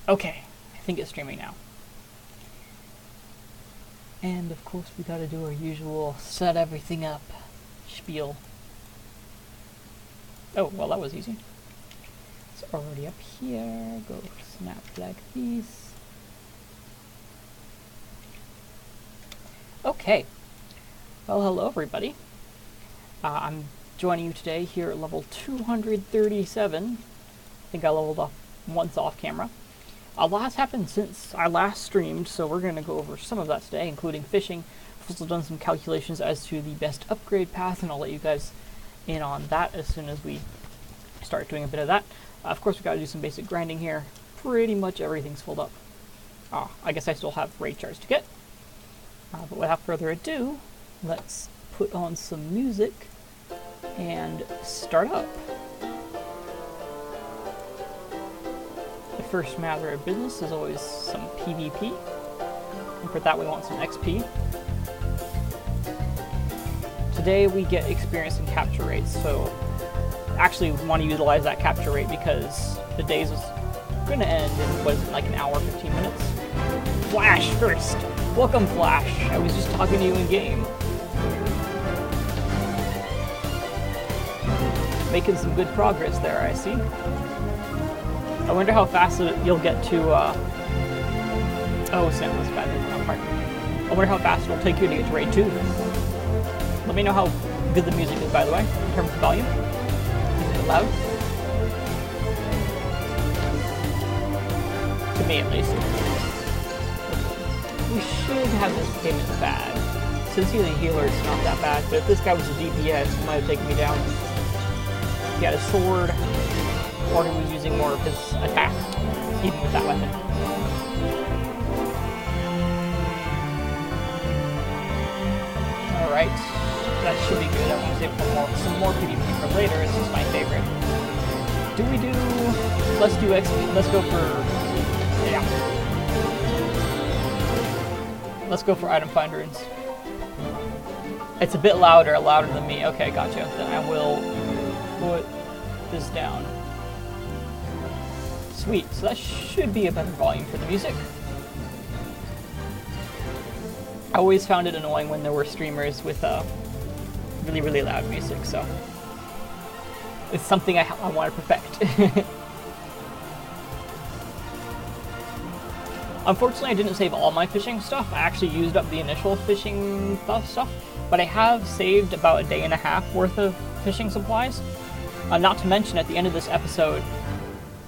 Okay, I think it's streaming now. And of course we gotta do our usual set everything up spiel. Oh, well that was easy. It's already up here. Go snap like this. Okay. Well, hello everybody. I'm joining you today here at level 237. I think I leveled up once off camera. A lot's happened since I last streamed, so we're going to go over some of that today, including fishing. I've also done some calculations as to the best upgrade path, and I'll let you guys in on that as soon as we start doing a bit of that. Of course, we've got to do some basic grinding here. Pretty much everything's filled up. I guess I still have raid charts to get. But without further ado, let's put on some music and start up. The first matter of business is always some PvP. And for that we want some XP. Today we get experience in capture rates, so actually we want to utilize that capture rate because the days is going to end in, what is it, like an hour, 15 minutes? Flash first! Welcome, Flash! I was just talking to you in game. Making some good progress there, I see. I wonder how fast you'll get to, oh, Sam was bad in that part. I wonder how fast it'll take you to get to Raid 2. Let me know how good the music is, by the way, in terms of volume. Is it loud? To me, at least. We should have this payment bad. Since he's a healer, it's not that bad, but if this guy was a DPS, he might have taken me down. He had a sword, or he was using more of his attack, even with that weapon. Alright, that should be good. I want to save some more PvP for later. This is my favorite. Let's do XP. Let's go for, yeah. Let's go for item finders. It's a bit louder than me. Okay, gotcha. Then I will put this down. Sweet, so that should be a better volume for the music. I always found it annoying when there were streamers with really, really loud music, so it's something I want to perfect. Unfortunately, I didn't save all my fishing stuff. I actually used up the initial fishing stuff, but I have saved about a day and a half worth of fishing supplies. Not to mention, at the end of this episode,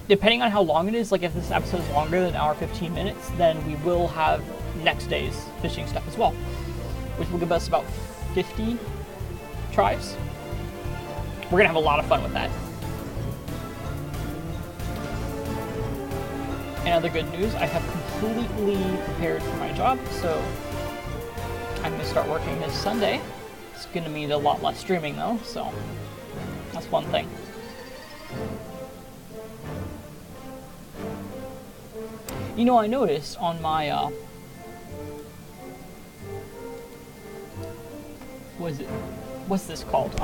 depending on how long it is, like if this episode is longer than an hour 15 minutes, then we will have next day's fishing stuff as well, which will give us about 50 tries. We're gonna have a lot of fun with that. And other good news, I have completely prepared for my job, so I'm gonna start working this Sunday. It's gonna mean a lot less streaming though, so that's one thing. You know, I noticed on my, what's this called?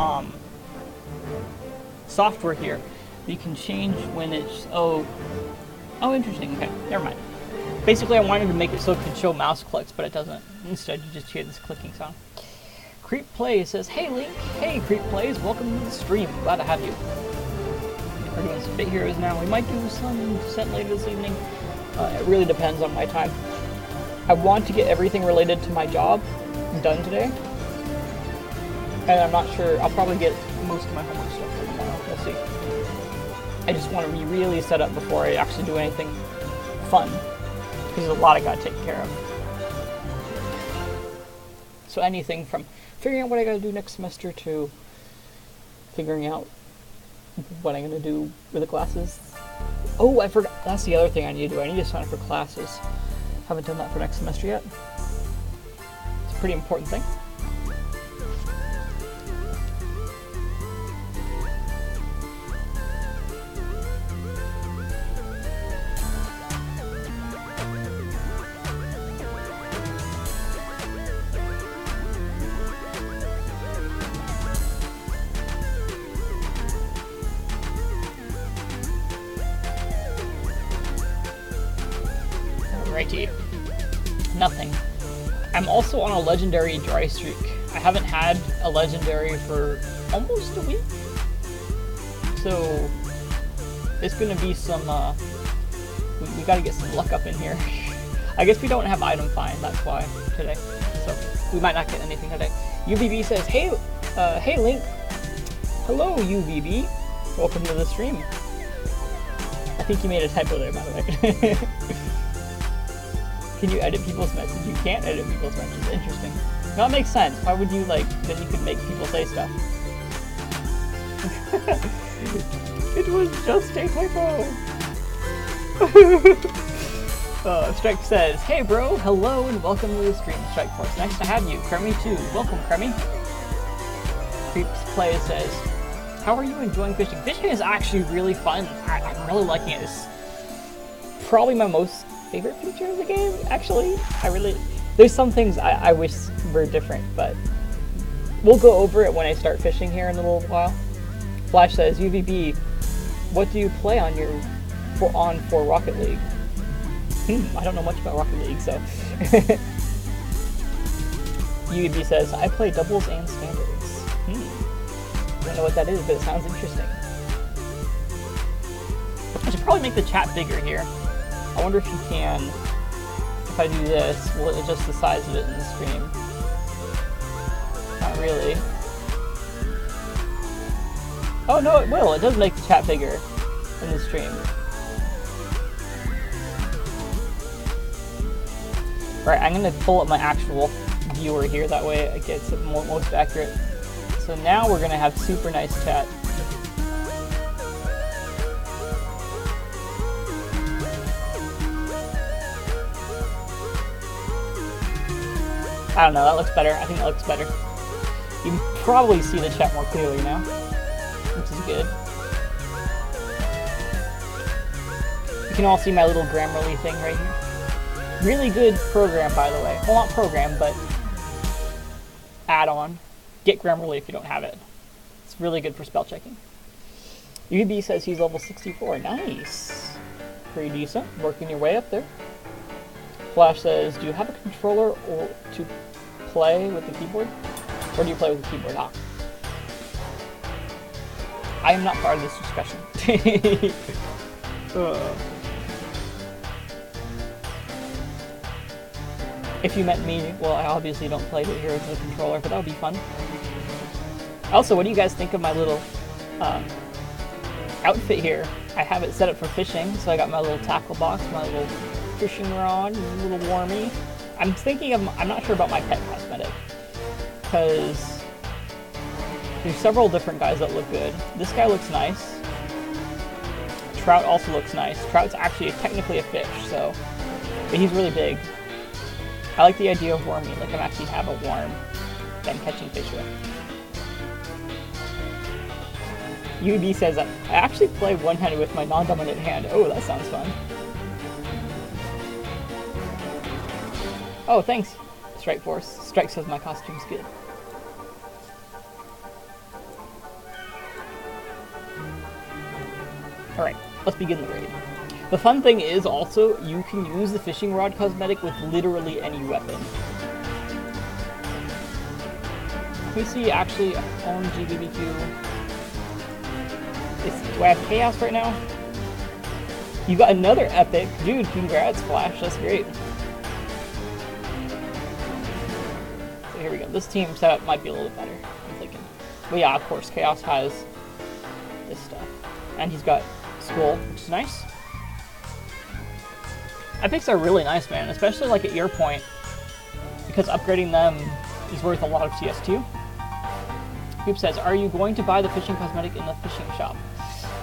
Software here. You can change when it's, oh, interesting, okay, never mind. Basically, I wanted to make it so it could show mouse clicks, but it doesn't. Instead, you just hear this clicking sound. Creep Plays says, hey Link, hey Creep Plays, welcome to the stream, glad to have you. We're doing some Bit Heroes now. We might do some Descent later this evening. It really depends on my time. I want to get everything related to my job done today. And I'm not sure, I'll probably get most of my homework stuff for tomorrow, we'll see. I just want to be really set up before I actually do anything fun. Because there's a lot I gotta take care of. So anything from figuring out what I gotta do next semester to figuring out what I'm gonna do with the classes. Oh, I forgot. That's the other thing I need to do. I need to sign up for classes. Haven't done that for next semester yet. It's a pretty important thing. righty. Nothing. I'm also on a legendary dry streak. I haven't had a legendary for almost a week. So it's gonna be some, we gotta get some luck up in here. I guess we don't have item find, that's why, today. So we might not get anything today. UVB says, hey, hey Link. Hello, UVB. Welcome to the stream. I think you made a typo there, by the way. Can you edit people's messages? You can't edit people's messages. Interesting. That makes sense. Why would you, like, then you could make people say stuff. It was just a typo. Strike says, hey bro, hello and welcome to the stream, Strike Force. Nice to have you. Crummy too. Welcome, Crummy. Creeps Play says, how are you enjoying fishing? Fishing is actually really fun. I'm really liking it. It's probably my most favorite feature of the game, actually. There's some things I wish were different, but we'll go over it when I start fishing here in a little while. Flash says, UVB, what do you play on for Rocket League? I don't know much about Rocket League, so. UVB says, I play doubles and standards. I don't know what that is, but it sounds interesting. I should probably make the chat bigger here. I wonder if you can, if I do this, will it adjust the size of it in the stream? Not really. Oh no, it will. It does make the chat bigger in the stream. Right, I'm gonna pull up my actual viewer here, that way it gets it most accurate. So now we're gonna have super nice chat. I don't know, that looks better. I think that looks better. You can probably see the chat more clearly now, which is good. You can all see my little Grammarly thing right here. Really good program, by the way. Well, not program, but add-on. Get Grammarly if you don't have it. It's really good for spell checking. UB says he's level 64. Nice. Pretty decent. Working your way up there. Flash says, do you have a controller or to play with the keyboard? Or do you play with the keyboard? Ah. I am not part of this discussion. If you meant me, well, I obviously don't play it here with the controller, but that would be fun. Also, what do you guys think of my little outfit here? I have it set up for fishing, so I got my little tackle box, my little fishing rod, a little warmy. I'm not sure about my pet cosmetic, because there's several different guys that look good. This guy looks nice. Trout also looks nice. Trout's actually technically a fish, but he's really big. I like the idea of worming, like I actually have a worm that I'm catching fish with. UB says, I actually play one-handed with my non-dominant hand. Oh, that sounds fun. Oh, thanks, Strike Force. Strike says my costume's good. Alright, let's begin the raid. The fun thing is also, you can use the fishing rod cosmetic with literally any weapon. Can we see actually on GBBQ? Do I have Chaos right now? You got another epic. Dude, congrats, Flash. That's great. So here we go. This team setup might be a little bit better, I'm thinking. But yeah, of course, Chaos has this stuff. And he's got Skull, which is nice. Epics are really nice, man, especially like at your point, because upgrading them is worth a lot of CS2. Coop says, are you going to buy the fishing cosmetic in the fishing shop?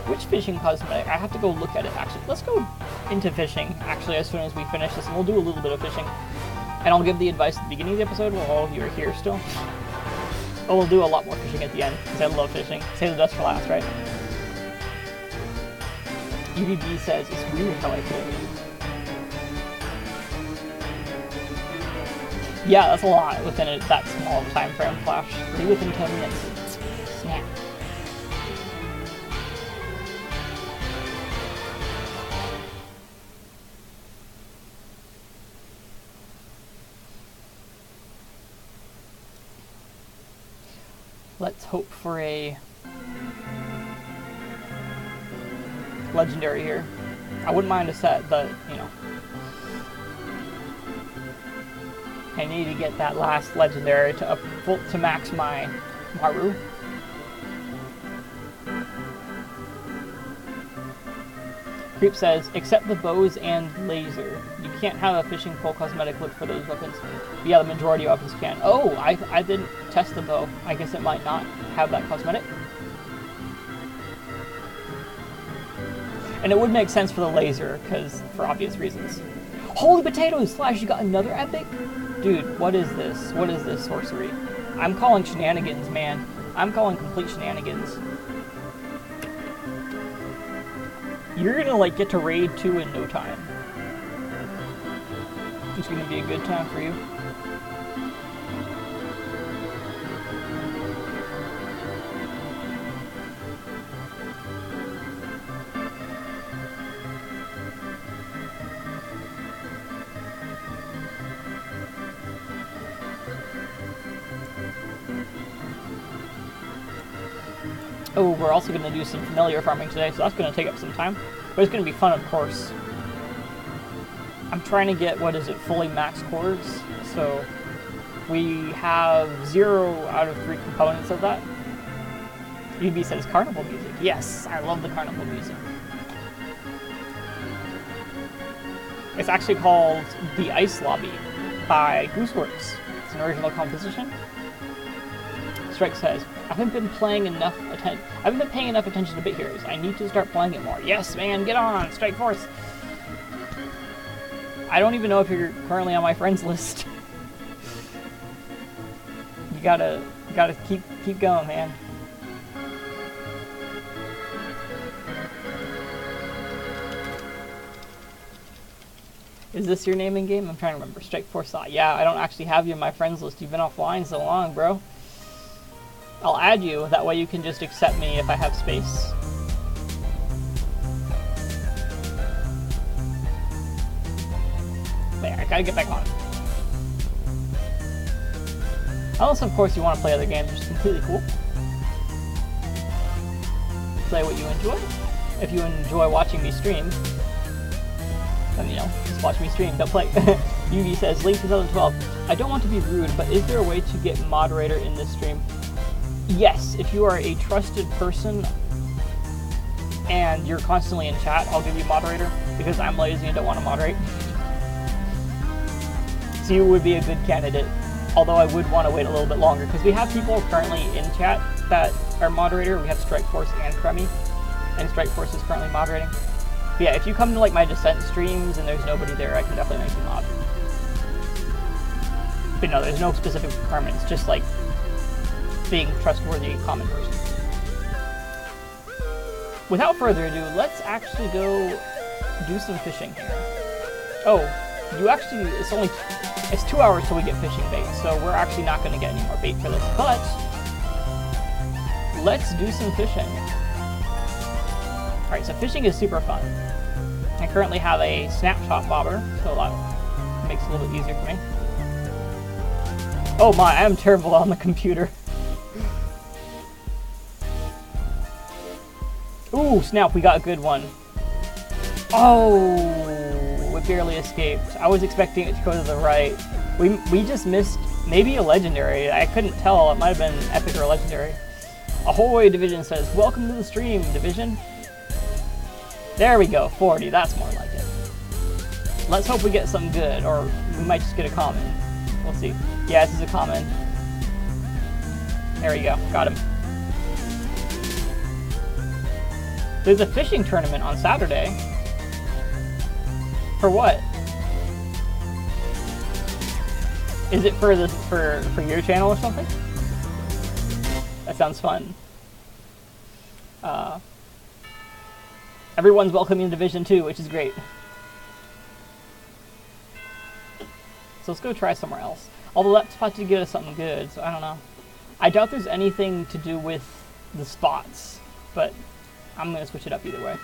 Which fishing cosmetic? I have to go look at it, actually. Let's go into fishing, actually, as soon as we finish this, and we'll do a little bit of fishing. And I'll give the advice at the beginning of the episode while all of you are here still. But we'll do a lot more fishing at the end, because I love fishing. Save the best for last, right? UVB says, it's weird how I feel. Yeah, that's a lot within that small time frame, Flash. 3 within 10 minutes. Snap. Let's hope for a legendary here. I wouldn't mind a set, but, you know. I need to get that last legendary to max my Maru. Creep says, except the bows and laser. You can't have a fishing pole cosmetic look for those weapons. But yeah, the majority of weapons can. Oh, I didn't test the bow. I guess it might not have that cosmetic. And it would make sense for the laser, because for obvious reasons. Holy potatoes! Slash, you got another epic? Dude, what is this? What is this sorcery? I'm calling shenanigans, man. I'm calling complete shenanigans. You're gonna, like, get to raid 2 in no time. It's gonna be a good time for you. Oh, we're also going to do some familiar farming today, so that's going to take up some time. But it's going to be fun, of course. I'm trying to get, what is it, fully max cores. So we have 0 out of 3 components of that. UB says carnival music. Yes, I love the carnival music. It's actually called The Ice Lobby by Gooseworks. It's an original composition. Strike says, I haven't been paying enough attention to Bit Heroes. I need to start playing it more. Yes, man, get on, Strike Force. I don't even know if you're currently on my friends list. You gotta keep going, man. Is this your name in game? I'm trying to remember. Strike Force. Yeah, I don't actually have you on my friends list. You've been offline so long, bro. I'll add you, that way you can just accept me if I have space. There, I gotta get back on. Unless, of course, you want to play other games, which is completely cool. Play what you enjoy. If you enjoy watching me stream, then, you know, just watch me stream, don't play. UV says, Link 2012, I don't want to be rude, but is there a way to get moderator in this stream? Yes, if you are a trusted person and you're constantly in chat, I'll give you moderator, because I'm lazy and don't want to moderate. So you would be a good candidate, although I would want to wait a little bit longer, because we have people currently in chat that are moderator. We have Strike Force and Kremi, and Strike Force is currently moderating. But yeah, if you come to like my Descent streams and there's nobody there, I can definitely make you mod. But no, there's no specific requirements, just like being trustworthy common person. Without further ado, let's actually go do some fishing here. Oh, it's 2 hours till we get fishing bait, so we're actually not going to get any more bait for this, but let's do some fishing. Alright, so fishing is super fun. I currently have a snapshot bobber, so that makes it a little bit easier for me. Oh my, I am terrible on the computer. Ooh, snap, we got a good one. Oh, it barely escaped. I was expecting it to go to the right. We just missed maybe a legendary. I couldn't tell. It might have been epic or legendary. Ahoy, Division says, welcome to the stream, Division. There we go, 40. That's more like it. Let's hope we get something good, or we might just get a common. We'll see. Yeah, this is a common. There we go. Got him. There's a fishing tournament on Saturday. For what? Is it for your channel or something? That sounds fun. Everyone's welcoming Division 2, which is great. So let's go try somewhere else. Although that's supposed to get us something good, so I don't know. I doubt there's anything to do with the spots, but I'm going to switch it up either way.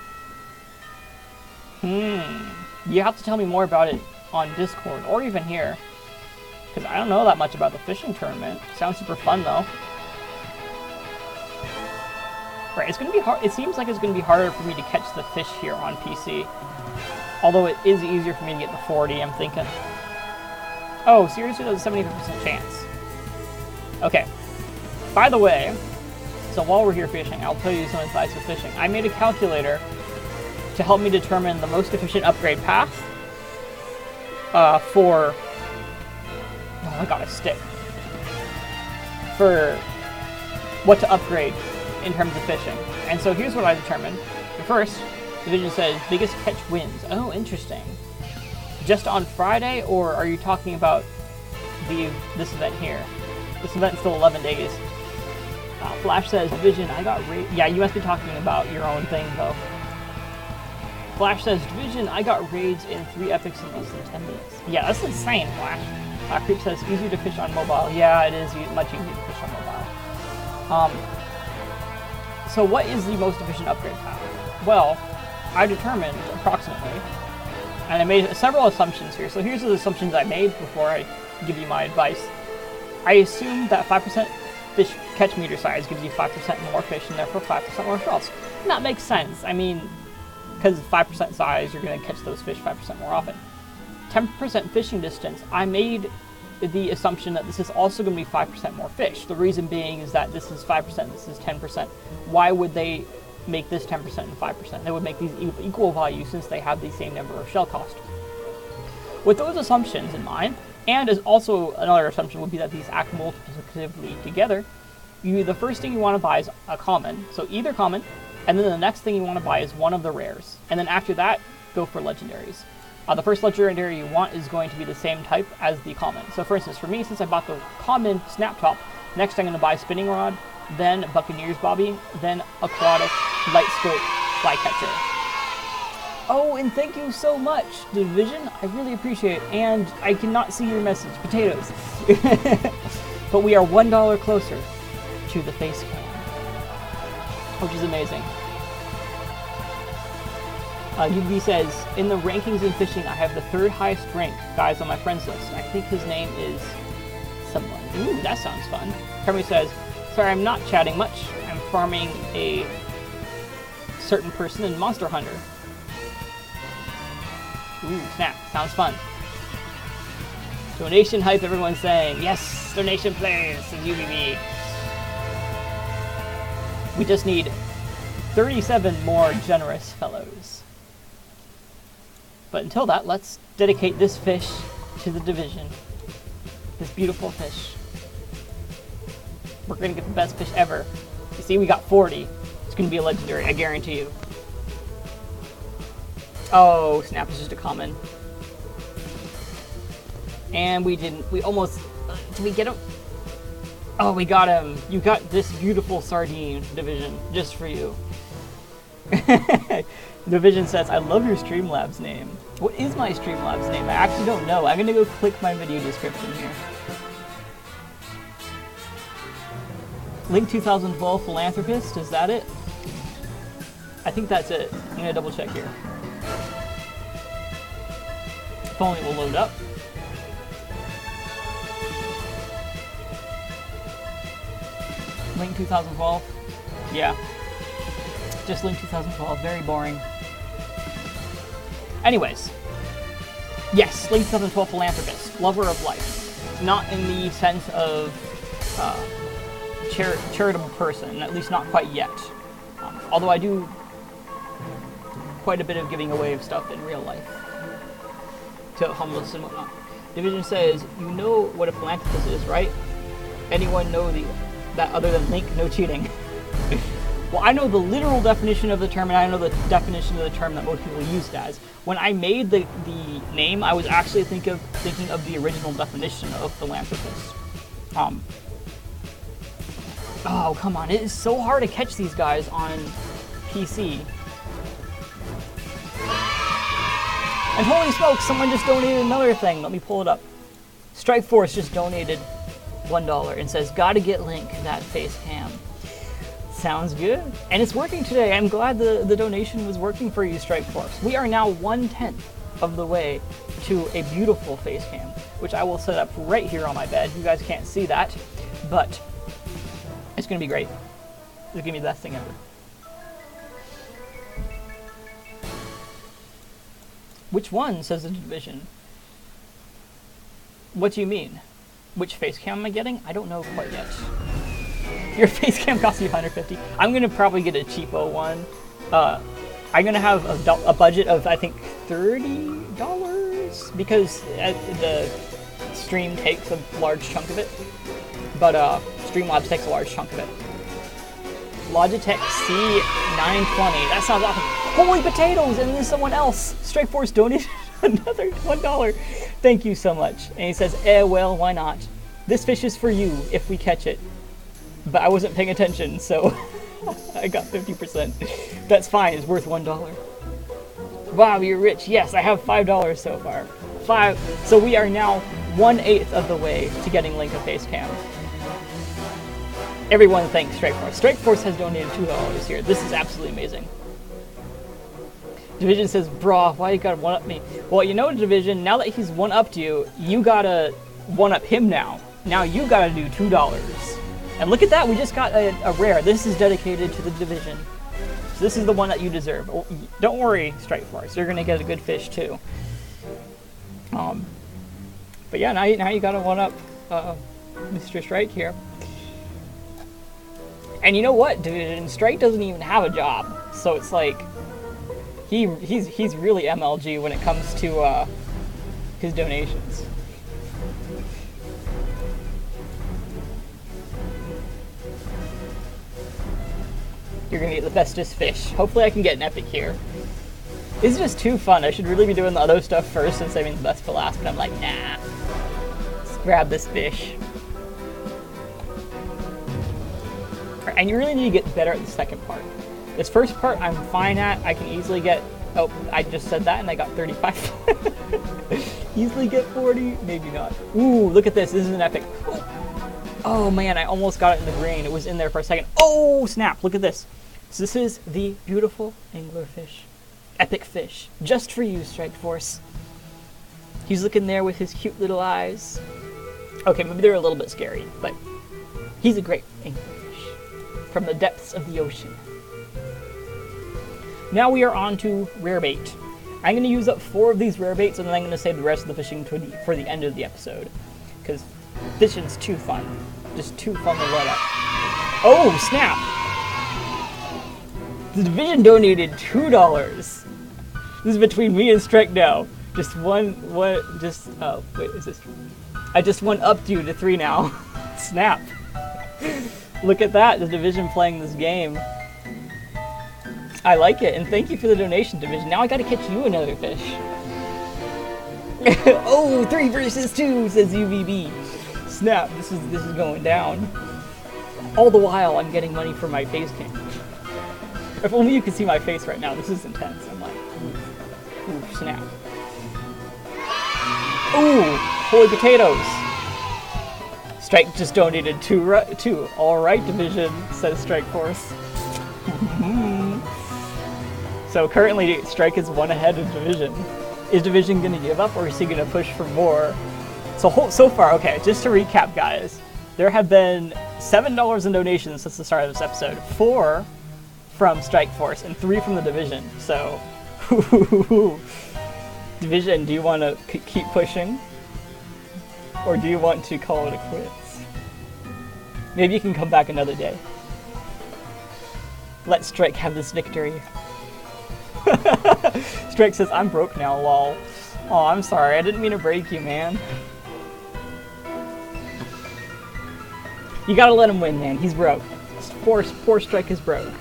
You have to tell me more about it on Discord, or even here. Because I don't know that much about the fishing tournament. Sounds super fun, though. Right, it's gonna be hard. It seems like it's gonna be harder for me to catch the fish here on PC. Although it is easier for me to get the 40, I'm thinking. Oh, seriously, there's a 75% chance. Okay. By the way, so while we're here fishing, I'll tell you some advice with fishing. I made a calculator to help me determine the most efficient upgrade path for... Oh, I got a stick. For what to upgrade in terms of fishing. And so here's what I determined. First, the vision says biggest catch wins. Oh, interesting. Just on Friday, or are you talking about this event here? This event's still 11 days. Flash says, Division, I got yeah, you must be talking about your own thing, though. Flash says, Division, I got raids in 3 epics in less than 10 minutes. Yeah, that's insane, Flash. Creep says, easier to fish on mobile. Yeah, it is much easier to fish on mobile. So what is the most efficient upgrade path? Well, I determined, approximately, and I made several assumptions here. So here's the assumptions I made before I give you my advice. I assumed that 5% fish catch meter size gives you 5% more fish and therefore 5% more shells. And that makes sense. I mean, because 5% size, you're going to catch those fish 5% more often. 10% fishing distance, I made the assumption that this is also going to be 5% more fish. The reason being is that this is 5%, this is 10%. Why would they make this 10% and 5%? They would make these equal value since they have the same number of shell cost. With those assumptions in mind, and as also another assumption would be that these act multiplicatively together, the first thing you want to buy is a common, so either common, and then the next thing you want to buy is one of the rares. And then after that, go for legendaries. The first legendary you want is going to be the same type as the common. So for instance, for me, since I bought the common Snap Top, next I'm going to buy Spinning Rod, then Buccaneers Bobby, then Aquatic Light Scope Flycatcher. Oh, and thank you so much, Division. I really appreciate it. And I cannot see your message, potatoes. But we are $1 closer to the face cam, which is amazing. UB says, in the rankings in fishing, I have the 3rd highest rank guys on my friends list. I think his name is someone. Ooh, that sounds fun. Kermit says, sorry, I'm not chatting much. I'm farming a certain person in Monster Hunter. Ooh, snap. Sounds fun. Donation hype, everyone's saying. Yes, donation please, says UBB. We just need 37 more generous fellows. But until that, let's dedicate this fish to the Division. This beautiful fish. We're gonna get the best fish ever. You see, we got 40. It's gonna be a legendary, I guarantee you. Oh, snap, is just a common. And we didn't, we almost, did we get him? Oh, we got him. You got this beautiful sardine, Division, just for you. Division says, I love your Streamlabs name. What is my Streamlabs name? I actually don't know. I'm gonna go click my video description here. Link 2012 Philanthropist, is that it? I think that's it. I'm gonna double check here. If only it will load up. Link 2012. Yeah. Just Link 2012. Very boring. Anyways. Yes, Link 2012 Philanthropist. Lover of life. Not in the sense of charitable person. At least not quite yet. Although I do quite a bit of giving away of stuff in real life. To homeless and whatnot. Division says, you know what a philanthropist is, right? Anyone know that other than Link, no cheating? Well, I know the literal definition of the term, and I know the definition of the term that most people use it as. When I made the name, I was actually thinking of the original definition of philanthropist. Oh, come on. It is so hard to catch these guys on PC. And holy smokes, someone just donated another thing. Let me pull it up. Strike Force just donated $1 and says, gotta get Link that face cam. Sounds good. And it's working today. I'm glad the donation was working for you, Strike Force. We are now 1/10 of the way to a beautiful face cam, which I will set up right here on my bed. You guys can't see that, but it's gonna be great. It's gonna be the best thing ever. Which one, says the division. What do you mean? Which face cam am I getting? I don't know quite yet. Your face cam costs you $150. I'm gonna probably get a cheapo one. I'm gonna have a budget of, I think, $30 because the stream takes a large chunk of it. But Streamlabs takes a large chunk of it. Logitech C920. That sounds awesome. Holy potatoes! And then someone else. Strikeforce donated another $1. Thank you so much. And he says, well, why not? This fish is for you if we catch it. But I wasn't paying attention, so I got 50%. That's fine. It's worth $1. Wow, you're rich. Yes, I have $5 so far. 5. So we are now 1/8 of the way to getting Link a face cam. Everyone thanks Strikeforce. Strikeforce has donated $2 here. This is absolutely amazing. Division says, brah, why you gotta one-up me? Well, you know, Division, now that he's one-upped you, you gotta one-up him now. Now you gotta do $2. And look at that, we just got a rare. This is dedicated to the Division. So this is the one that you deserve. Oh, don't worry, Strikeforce, you're gonna get a good fish too. But yeah, now you gotta one-up Mr. Strike here. And you know what, Division? Strike doesn't even have a job, so it's like he's really MLG when it comes to his donations. You're gonna get the bestest fish. Hopefully, I can get an epic here. This is just too fun. I should really be doing the other stuff first and saving the best for last, but I'm like, nah. Let's grab this fish. And you really need to get better at the second part. This first part I'm fine at. I can easily get, oh, I just said that and I got 35. Easily get 40, maybe not. Ooh, look at this, this is an epic. Oh man, I almost got it in the green. It was in there for a second. Oh snap, look at this. So this is the beautiful anglerfish. Epic fish, just for you, Strikeforce. He's looking there with his cute little eyes. Okay, maybe they're a little bit scary, but he's a great anglerfish from the depths of the ocean. Now we are on to rare bait. I'm going to use up 4 of these rare baits, and then I'm going to save the rest of the fishing for the end of the episode, because fishing's too fun. Just too fun to let up. Oh, snap! The Division donated $2. This is between me and Strike now. Just oh, wait, is this? I just went up you to 3 now. Snap. Look at that, the Division playing this game. I like it, and thank you for the donation, Division. Now I gotta catch you another fish. Oh, 3 versus 2, says UVB. Snap, this is going down. All the while, I'm getting money for my face cam. If only you could see my face right now. This is intense. I'm like, ooh, snap. Ooh, holy potatoes. Strike just donated 2. All right, Division, says Strikeforce. So currently, Strike is 1 ahead of Division. Is Division gonna give up, or is he gonna push for more? So far, okay, just to recap, guys, there have been $7 in donations since the start of this episode. 4 from Strikeforce and 3 from the Division. So, Division, do you want to keep pushing, or do you want to call it a quits? Maybe you can come back another day. Let Strike have this victory. Strike says, I'm broke now, lol. Oh, I'm sorry, I didn't mean to break you, man. You gotta let him win, man. He's broke. Poor Strike is broke.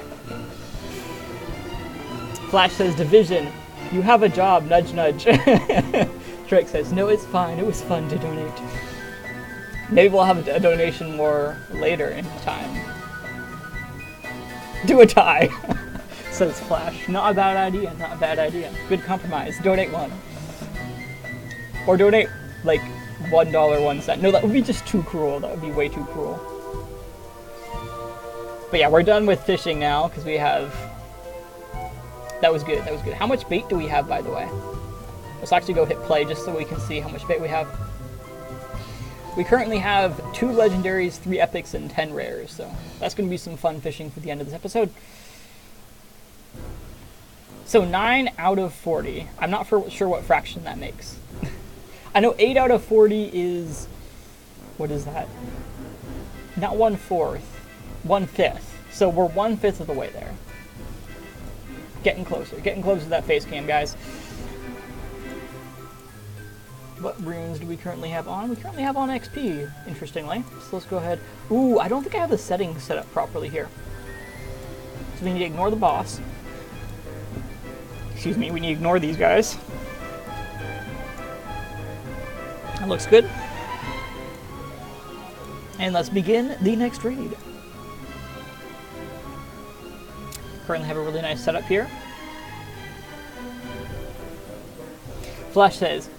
Flash says, Division, you have a job, nudge nudge. Strike says, no, it's fine. It was fun to donate. Maybe we'll have a donation more later in time. Do a tie, says Flash. Not a bad idea, not a bad idea. Good compromise. Donate 1. Or donate, like, $1 1 cent. No, that would be just too cruel. That would be way too cruel. But yeah, we're done with fishing now, because we have... That was good, that was good. How much bait do we have, by the way? Let's actually go hit play, just so we can see how much bait we have. We currently have 2 legendaries, 3 epics, and 10 rares, so that's going to be some fun fishing for the end of this episode. So 9 out of 40. I'm not sure what fraction that makes. I know 8 out of 40 is... What is that? Not 1/4. 1/5. So we're 1/5 of the way there. Getting closer to that face cam, guys. What runes do we currently have on? We currently have on XP, interestingly. So let's go ahead. Ooh, I don't think I have the settings set up properly here. So we need to ignore the boss. Excuse me, we need to ignore these guys. That looks good. And let's begin the next raid. Currently have a really nice setup here. Flash says,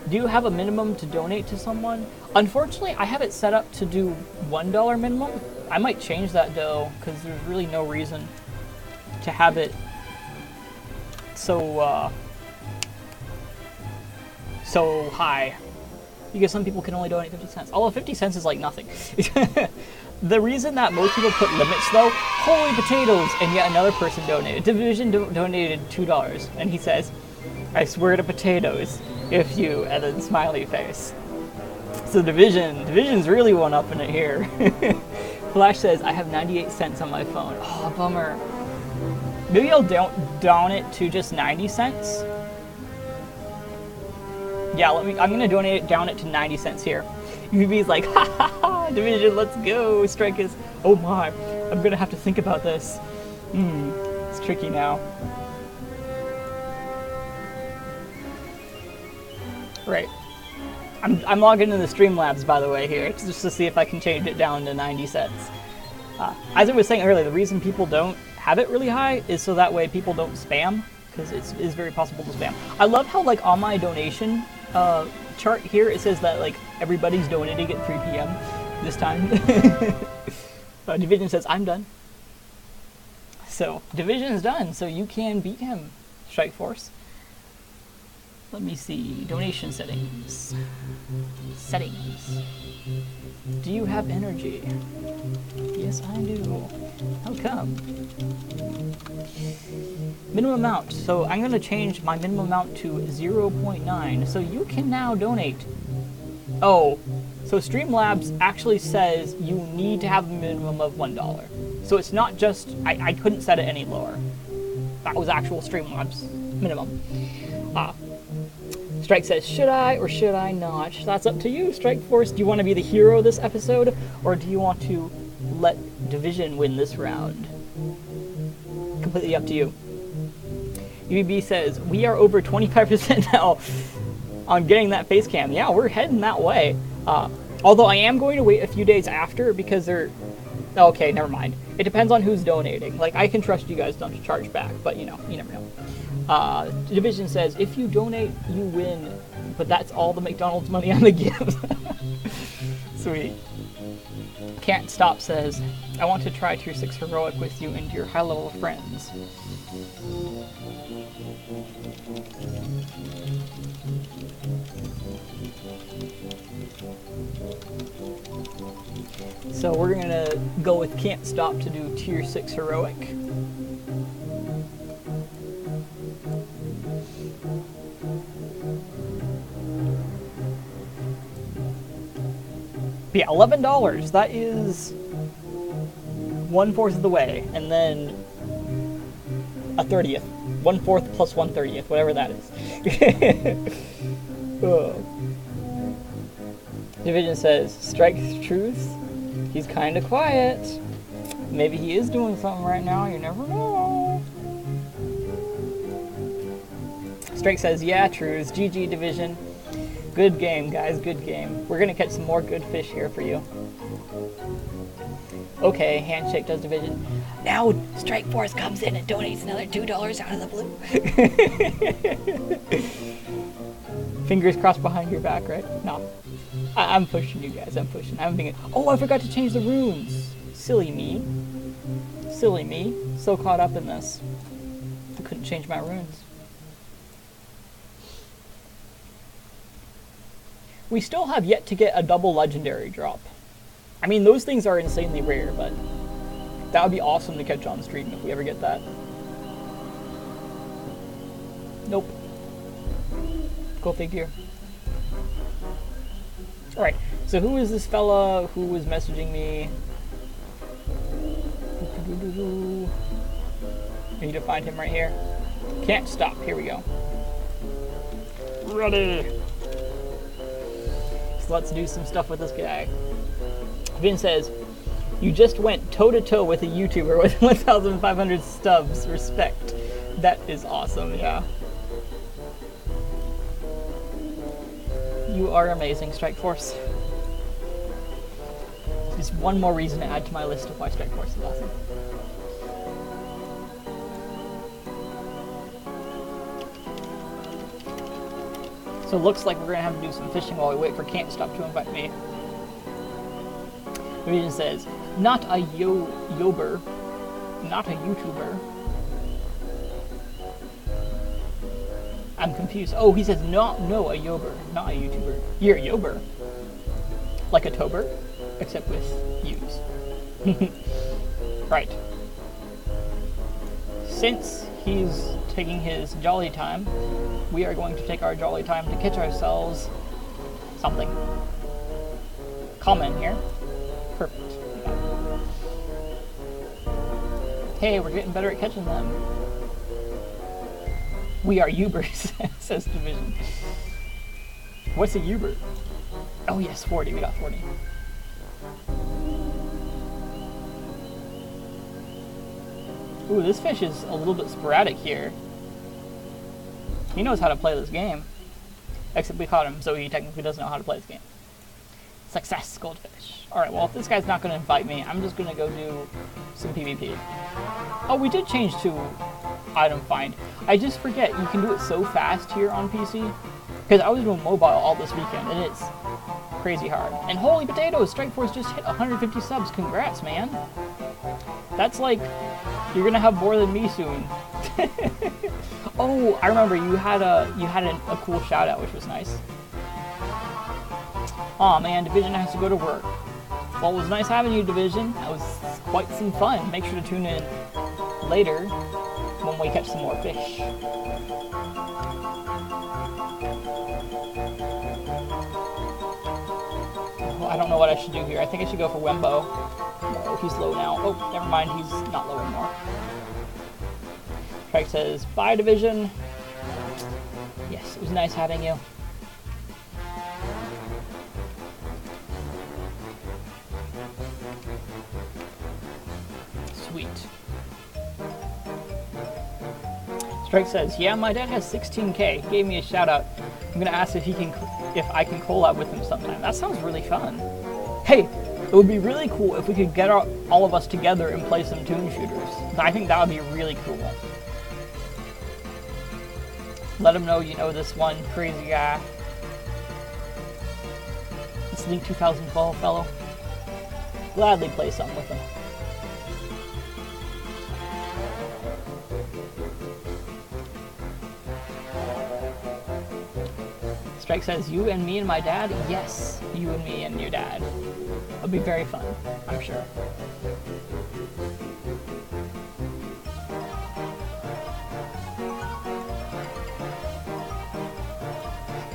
do you have a minimum to donate to someone? Unfortunately, I have it set up to do $1 minimum. I might change that though, because there's really no reason to have it so high. Because some people can only donate 50 cents. Although 50 cents is like nothing. The reason that most people put limits though, holy potatoes, and yet another person donated. Division donated $2, and he says, I swear to potatoes, if you, and then smiley face. So Division's really one up in it here. Flash says, I have 98 cents on my phone. Oh, bummer. Maybe I'll down it to just 90 cents. Yeah, I'm gonna donate it down it to 90 cents here. UV's like, ha ha ha, Division, let's go. Strike is, oh my, I'm gonna have to think about this. It's tricky now. Right. I'm logging into the Streamlabs, by the way, here, just to see if I can change it down to 90 cents. As I was saying earlier, the reason people don't have it really high is so that way people don't spam, because it is very possible to spam. I love how, like, on my donation chart here, it says that, like, everybody's donating at 3 p.m. this time. Division says, I'm done. So, Division is done, so you can beat him, Strike Force. Let me see. Donation settings. Settings. Do you have energy? Yes, I do. How come? Minimum amount. So I'm going to change my minimum amount to 0.9. So you can now donate. Oh, so Streamlabs actually says you need to have a minimum of $1. So it's not just, I couldn't set it any lower. That was actual Streamlabs minimum. Strike says, should I or should I not? That's up to you, Strike Force. Do you want to be the hero this episode, or do you want to let Division win this round? Completely up to you. UB says, we are over 25% now on getting that face cam. Yeah, we're heading that way. Although I am going to wait a few days after because they're... Okay, never mind. It depends on who's donating. Like, I can trust you guys not to charge back, but you know, you never know. Division says, if you donate, you win, but that's all the McDonald's money on the gift. Sweet. Can't Stop says, I want to try Tier 6 Heroic with you and your high-level friends. So we're gonna go with Can't Stop to do Tier 6 Heroic. But yeah, $11. That is 1/4 of the way, and then a 30th. 1/4 plus 1/30th, whatever that is. Oh. Division says, Strike Truth. He's kind of quiet. Maybe he is doing something right now. You never know. Strike says, yeah, Truth. GG, Division. Good game, guys. Good game. We're going to catch some more good fish here for you. Okay, Handshake does Division. Now Strike Force comes in and donates another $2 out of the blue. Fingers crossed behind your back, right? No. I'm pushing you guys. I'm pushing. I'm thinking, oh, I forgot to change the runes. Silly me. Silly me. So caught up in this. I couldn't change my runes. We still have yet to get a double legendary drop. I mean, those things are insanely rare, but that would be awesome to catch on stream if we ever get that. Nope. Go figure. Alright, so who is this fella who was messaging me? I need to find him right here. Can't stop. Here we go. Ready. So let's do some stuff with this guy. Vin says, you just went toe-to-toe with a YouTuber with 1,500 stubs. Respect. That is awesome, yeah. You are amazing, Strike Force. Just one more reason to add to my list of why Strike Force is awesome. So it looks like we're going to have to do some fishing while we wait for Can't Stop to invite me. Region says, not a yober, not a YouTuber. I'm confused. Oh, he says, no, a yober, not a YouTuber. You're a yober. Like a tober, except with U's. Right. Since he's taking his jolly time, we are going to take our jolly time to catch ourselves something. Comment here. Perfect. Hey, we're getting better at catching them. We are Ubers, says Division. What's a Uber? Oh yes, 40. We got 40. Ooh, this fish is a little bit sporadic here. He knows how to play this game. Except we caught him, so he technically doesn't know how to play this game. Success, goldfish. Alright, well, if this guy's not going to invite me, I'm just going to go do some PvP. Oh, we did change to item find. I just forget, you can do it so fast here on PC. Because I was doing mobile all this weekend, and it's crazy hard. And holy potatoes, Strike Force just hit 150 subs. Congrats, man. That's like, you're going to have more than me soon. Oh, I remember, you had a cool shout out, which was nice. Aw, man, Division has to go to work. Well, it was nice having you, Division. That was quite some fun. Make sure to tune in later when we catch some more fish. Oh, I don't know what I should do here. I think I should go for Wembo. No, he's low now. Oh, never mind. He's not low anymore. Strike says, bye, Division. Yes, it was nice having you. Sweet. Strike says, yeah, my dad has 16K. He gave me a shout out. I'm gonna ask if I can collab with him sometime. That sounds really fun. Hey, it would be really cool if we could get all of us together and play some Toon Shooters. I think that would be really cool. Let him know you know this one crazy guy. This League 2012 fellow. Gladly play something with him. Strike says, you and me and my dad? Yes, you and me and your dad. It'll be very fun, I'm sure.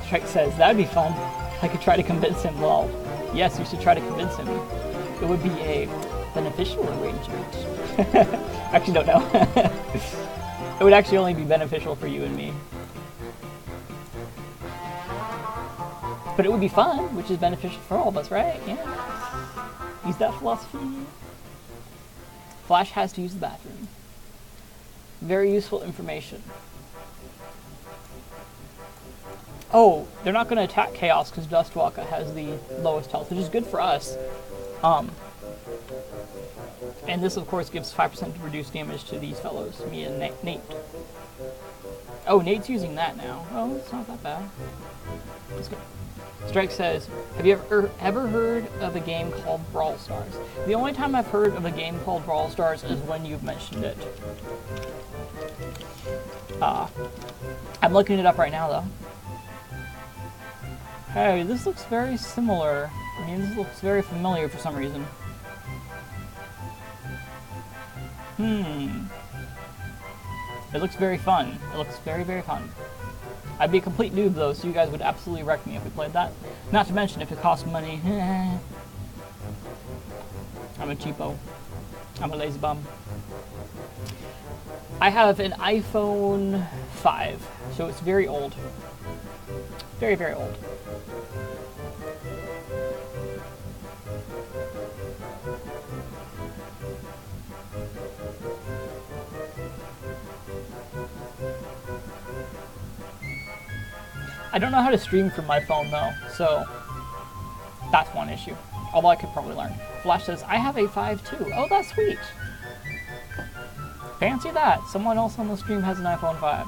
Strike says, that'd be fun. I could try to convince him. Well, yes, you should try to convince him. It would be a beneficial arrangement. Actually, don't know. It would actually only be beneficial for you and me. But it would be fun, which is beneficial for all of us, right? Yeah. Use that philosophy. Flash has to use the bathroom. Very useful information. Oh, they're not going to attack Chaos because Dustwalker has the lowest health, which is good for us. And this, of course, gives 5% reduced damage to these fellows, me and Nate. Oh, Nate's using that now. Oh, it's not that bad. Let's go. Strike says, have you ever heard of a game called Brawl Stars? The only time I've heard of a game called Brawl Stars is when you've mentioned it. I'm looking it up right now, though. Hey, this looks very similar. I mean, this looks very familiar for some reason. It looks very fun. It looks very, very fun. I'd be a complete noob though, so you guys would absolutely wreck me if we played that. Not to mention if it costs money. I'm a cheapo. I'm a lazy bum. I have an iPhone 5, so it's very old. Very, very old. I don't know how to stream from my phone though, so that's one issue. Although I could probably learn. Flash says, I have a 5 too. Oh, that's sweet. Fancy that. Someone else on the stream has an iPhone 5.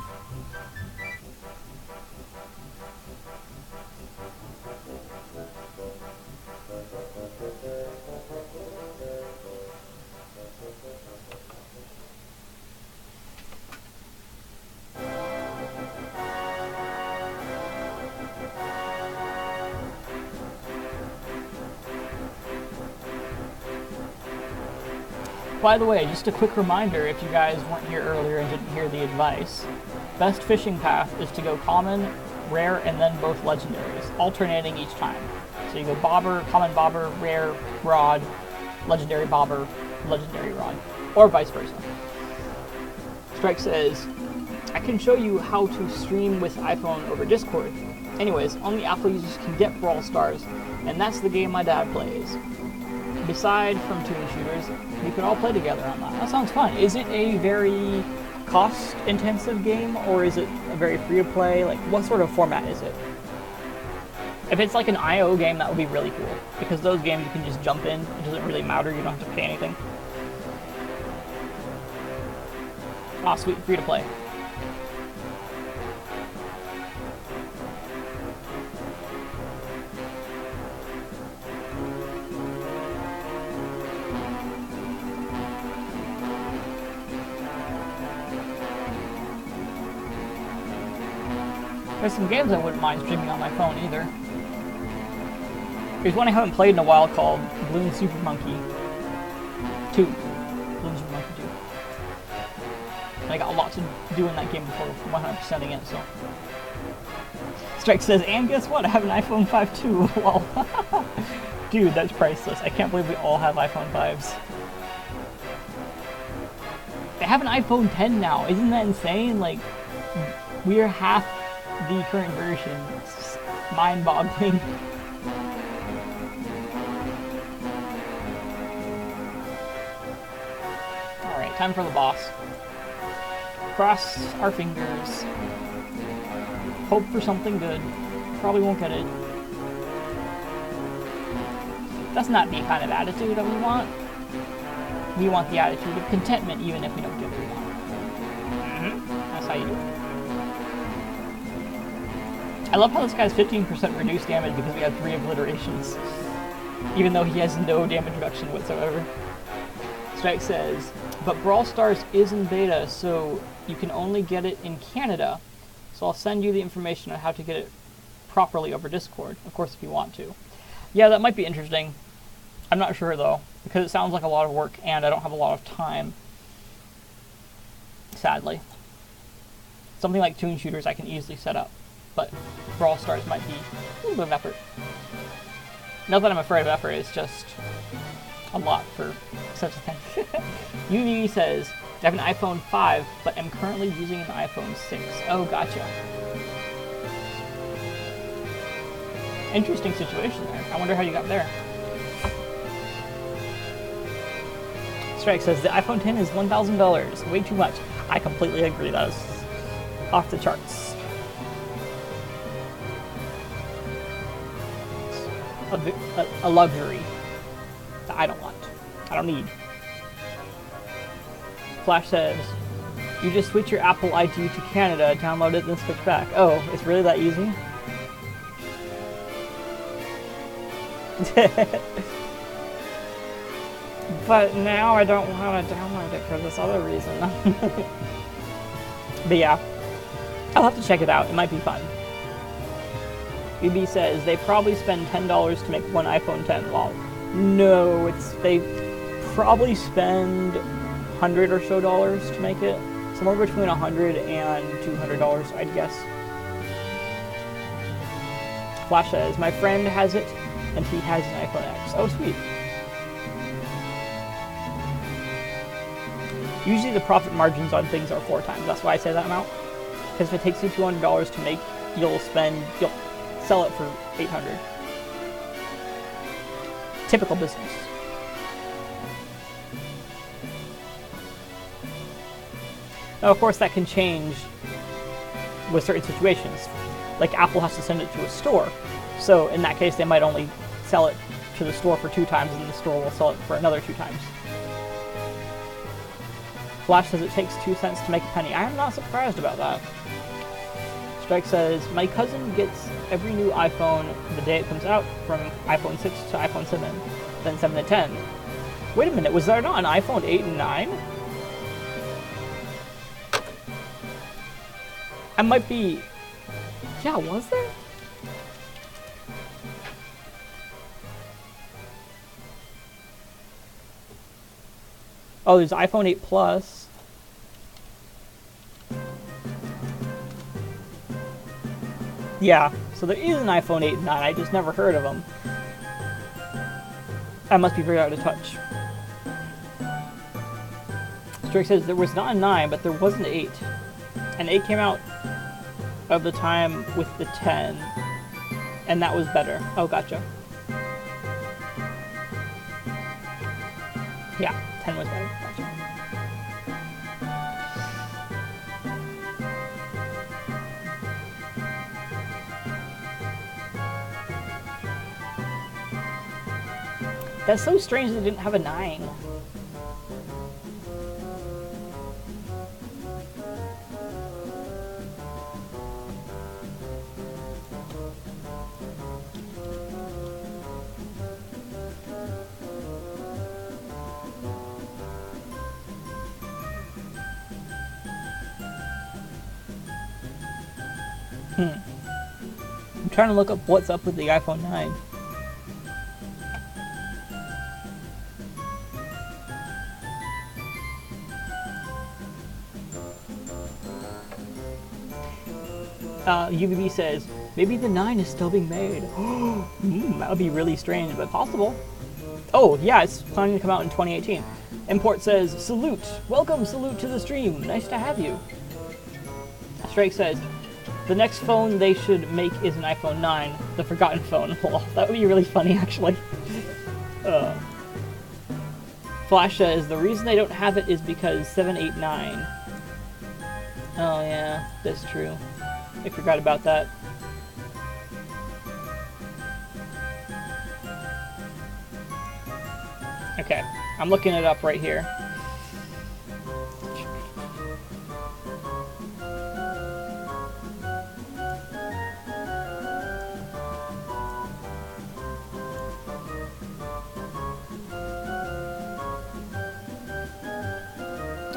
By the way, just a quick reminder, if you guys weren't here earlier and didn't hear the advice, best fishing path is to go common, rare, and then both legendaries, alternating each time. So you go bobber, common bobber, rare, rod, legendary bobber, legendary rod, or vice versa. Strike says, I can show you how to stream with iPhone over Discord. Anyways, only Apple users can get Brawl Stars, and that's the game my dad plays. Beside from Toon Shooters, we could all play together on that. That sounds fun. Is it a very cost-intensive game, or is it a very free-to-play? Like, what sort of format is it? If it's like an IO game, that would be really cool, because those games you can just jump in. It doesn't really matter. You don't have to pay anything. Ah, sweet, free-to-play. There's some games I wouldn't mind streaming on my phone either. There's one I haven't played in a while called Bloons Super Monkey 2. Bloons Super Monkey 2. And I got a lot to do in that game before 100%ing it, so. Strike says, and guess what? I have an iPhone 5 too. Lol. Dude, that's priceless. I can't believe we all have iPhone 5s. They have an iPhone 10 now. Isn't that insane? Like, we are half the current version. It's mind-boggling. Alright, time for the boss. Cross our fingers. Hope for something good. Probably won't get it. That's not the kind of attitude that we want. We want the attitude of contentment even if we don't get what we want. That's how you do it. I love how this guy's 15% reduced damage because we have 3 obliterations, even though he has no damage reduction whatsoever. Strike says, but Brawl Stars is in beta, so you can only get it in Canada, so I'll send you the information on how to get it properly over Discord, of course if you want to. Yeah, that might be interesting. I'm not sure though, because it sounds like a lot of work and I don't have a lot of time, sadly. Something like Toon Shooters I can easily set up, but Brawl Stars might be a little bit of effort. Not that I'm afraid of effort, it's just a lot for such a thing. UV says, I have an iPhone 5, but I'm currently using an iPhone 6. Oh, gotcha. Interesting situation there. I wonder how you got there. Strike says, the iPhone 10 is $1,000. Way too much. I completely agree. That is off the charts. A luxury that I don't want. I don't need. Flash says, you just switch your Apple ID to Canada, download it, then switch back. Oh, it's really that easy? But now I don't want to download it for this other reason. But yeah, I'll have to check it out. It might be fun. UB says they probably spend $10 to make one iPhone 10. Well, no, they probably spend $100 or so to make it, somewhere between $100 and $200, I'd guess. Flash says, my friend has it, and he has an iPhone X. Oh, sweet. Usually the profit margins on things are 4 times. That's why I say that amount. Because if it takes you $200 to make, you'll sell it for $800. Typical business. Now, of course, that can change with certain situations. Like Apple has to send it to a store. So in that case, they might only sell it to the store for 2 times, and the store will sell it for another 2 times. Flash says it takes 2 cents to make a penny. I am not surprised about that. Strike says, my cousin gets every new iPhone the day it comes out, from iPhone 6 to iPhone 7, then 7 to 10. Wait a minute, was there not an iPhone 8 and 9? I might be... Yeah, was there? Oh, there's iPhone 8 Plus. Yeah, so there is an iPhone 8 and 9, I just never heard of them. I must be very out of touch. Strike says there was not a 9, but there was an 8. And 8 came out of the time with the 10, and that was better. Oh, gotcha. Yeah, 10 was better. Gotcha. That's so strange they didn't have a 9. I'm trying to look up what's up with the iPhone 9. UVB says, maybe the 9 is still being made. That would be really strange, but possible. Oh, yeah, it's planning to come out in 2018. Import says, salute. Welcome, salute to the stream. Nice to have you. Strike says, the next phone they should make is an iPhone 9, the forgotten phone. Well, that would be really funny, actually. Flash says, the reason they don't have it is because 789. Oh yeah, that's true. I forgot about that. Okay, I'm looking it up right here.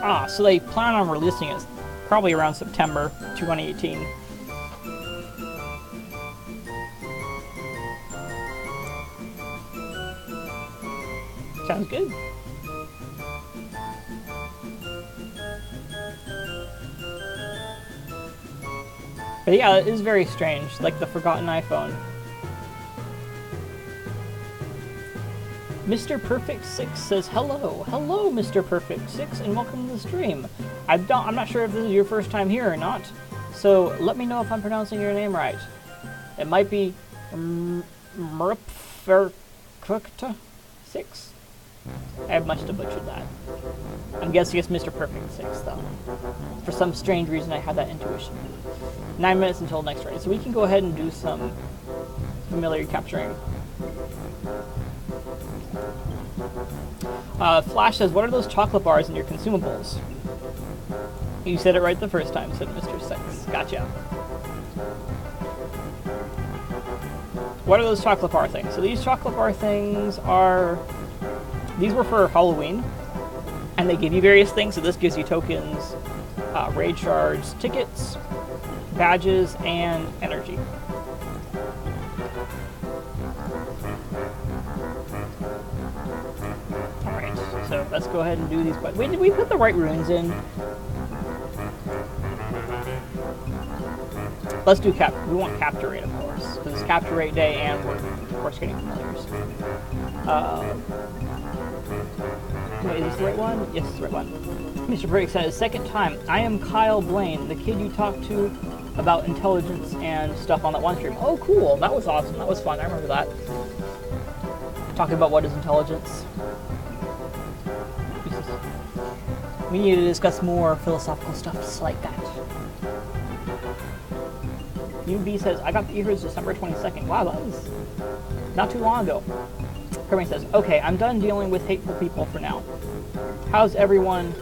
Ah, so they plan on releasing it probably around September 2018. Sounds good. But yeah, it is very strange, like the forgotten iPhone. Mr. Perfect 6 says hello. Hello, Mr. Perfect 6, and welcome to the stream. I'm not sure if this is your first time here or not, so let me know if I'm pronouncing your name right. It might be Mrpferkukta 6. I must have butchered that. I'm guessing it's Mr. Perfect 6, though. For some strange reason, I had that intuition. 9 minutes until next raid, so we can go ahead and do some familiar capturing. Flash says, what are those chocolate bars in your consumables? You said it right the first time, said Mr. Six. Gotcha. What are those chocolate bar things? So these chocolate bar things are... These were for Halloween, and they give you various things. So this gives you tokens, raid shards, tickets, badges, and energy. Alright, so let's go ahead and do these. Wait, did we put the right runes in? Let's do we want capture rate, of course, because it's capture rate day and we're, of course, getting familiars. Wait, is this the right one? Yes, it's the right one. Mr. Predict says, second time, I am Kyle Blaine, the kid you talked to about intelligence and stuff on that one stream. Oh, cool. That was awesome. That was fun. I remember that. Talking about what is intelligence. We need to discuss more philosophical stuff just like that. UB says, I got the ears December 22nd. Wow, that was not too long ago. Kermit says, okay, I'm done dealing with hateful people for now. How's everyone?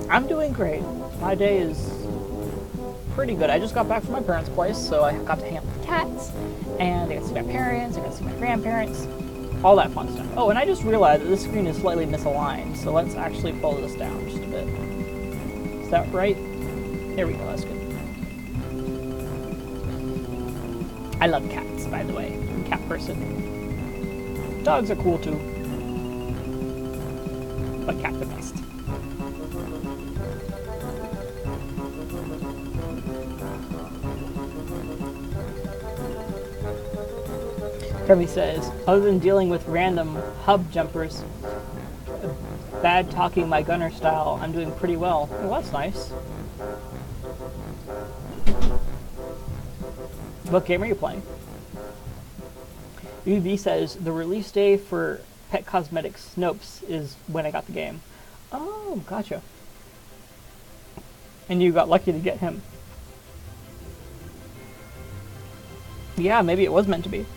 I'm doing great. My day is pretty good. I just got back from my parents' place, so I got to hang out with the cats, and I got to see my parents, I got to see my grandparents, all that fun stuff. Oh, and I just realized that this screen is slightly misaligned, so let's actually pull this down just a bit. Is that right? There we go, that's good. I love cats, by the way. I'm a cat person. Dogs are cool too. But cats are best. Kirby says, other than dealing with random hub jumpers, bad talking my gunner style, I'm doing pretty well. Oh, that's nice. What game are you playing? UV says, the release day for Pet Cosmetics Snopes is when I got the game. Oh, gotcha. And you got lucky to get him. Yeah, maybe it was meant to be.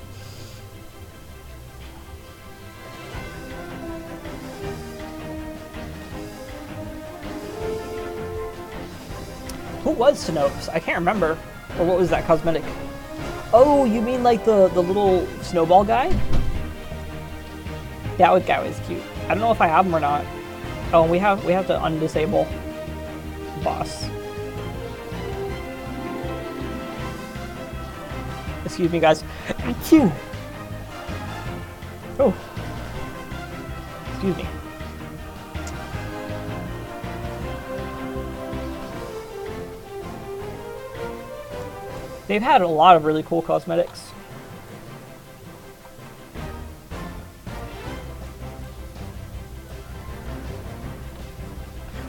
Who was Snopes? I can't remember. Or what was that cosmetic? Oh, you mean like the little snowball guy? That guy was cute. I don't know if I have him or not. Oh, we have to undisable boss. Excuse me, guys. Achoo! Oh. Excuse me. They've had a lot of really cool cosmetics.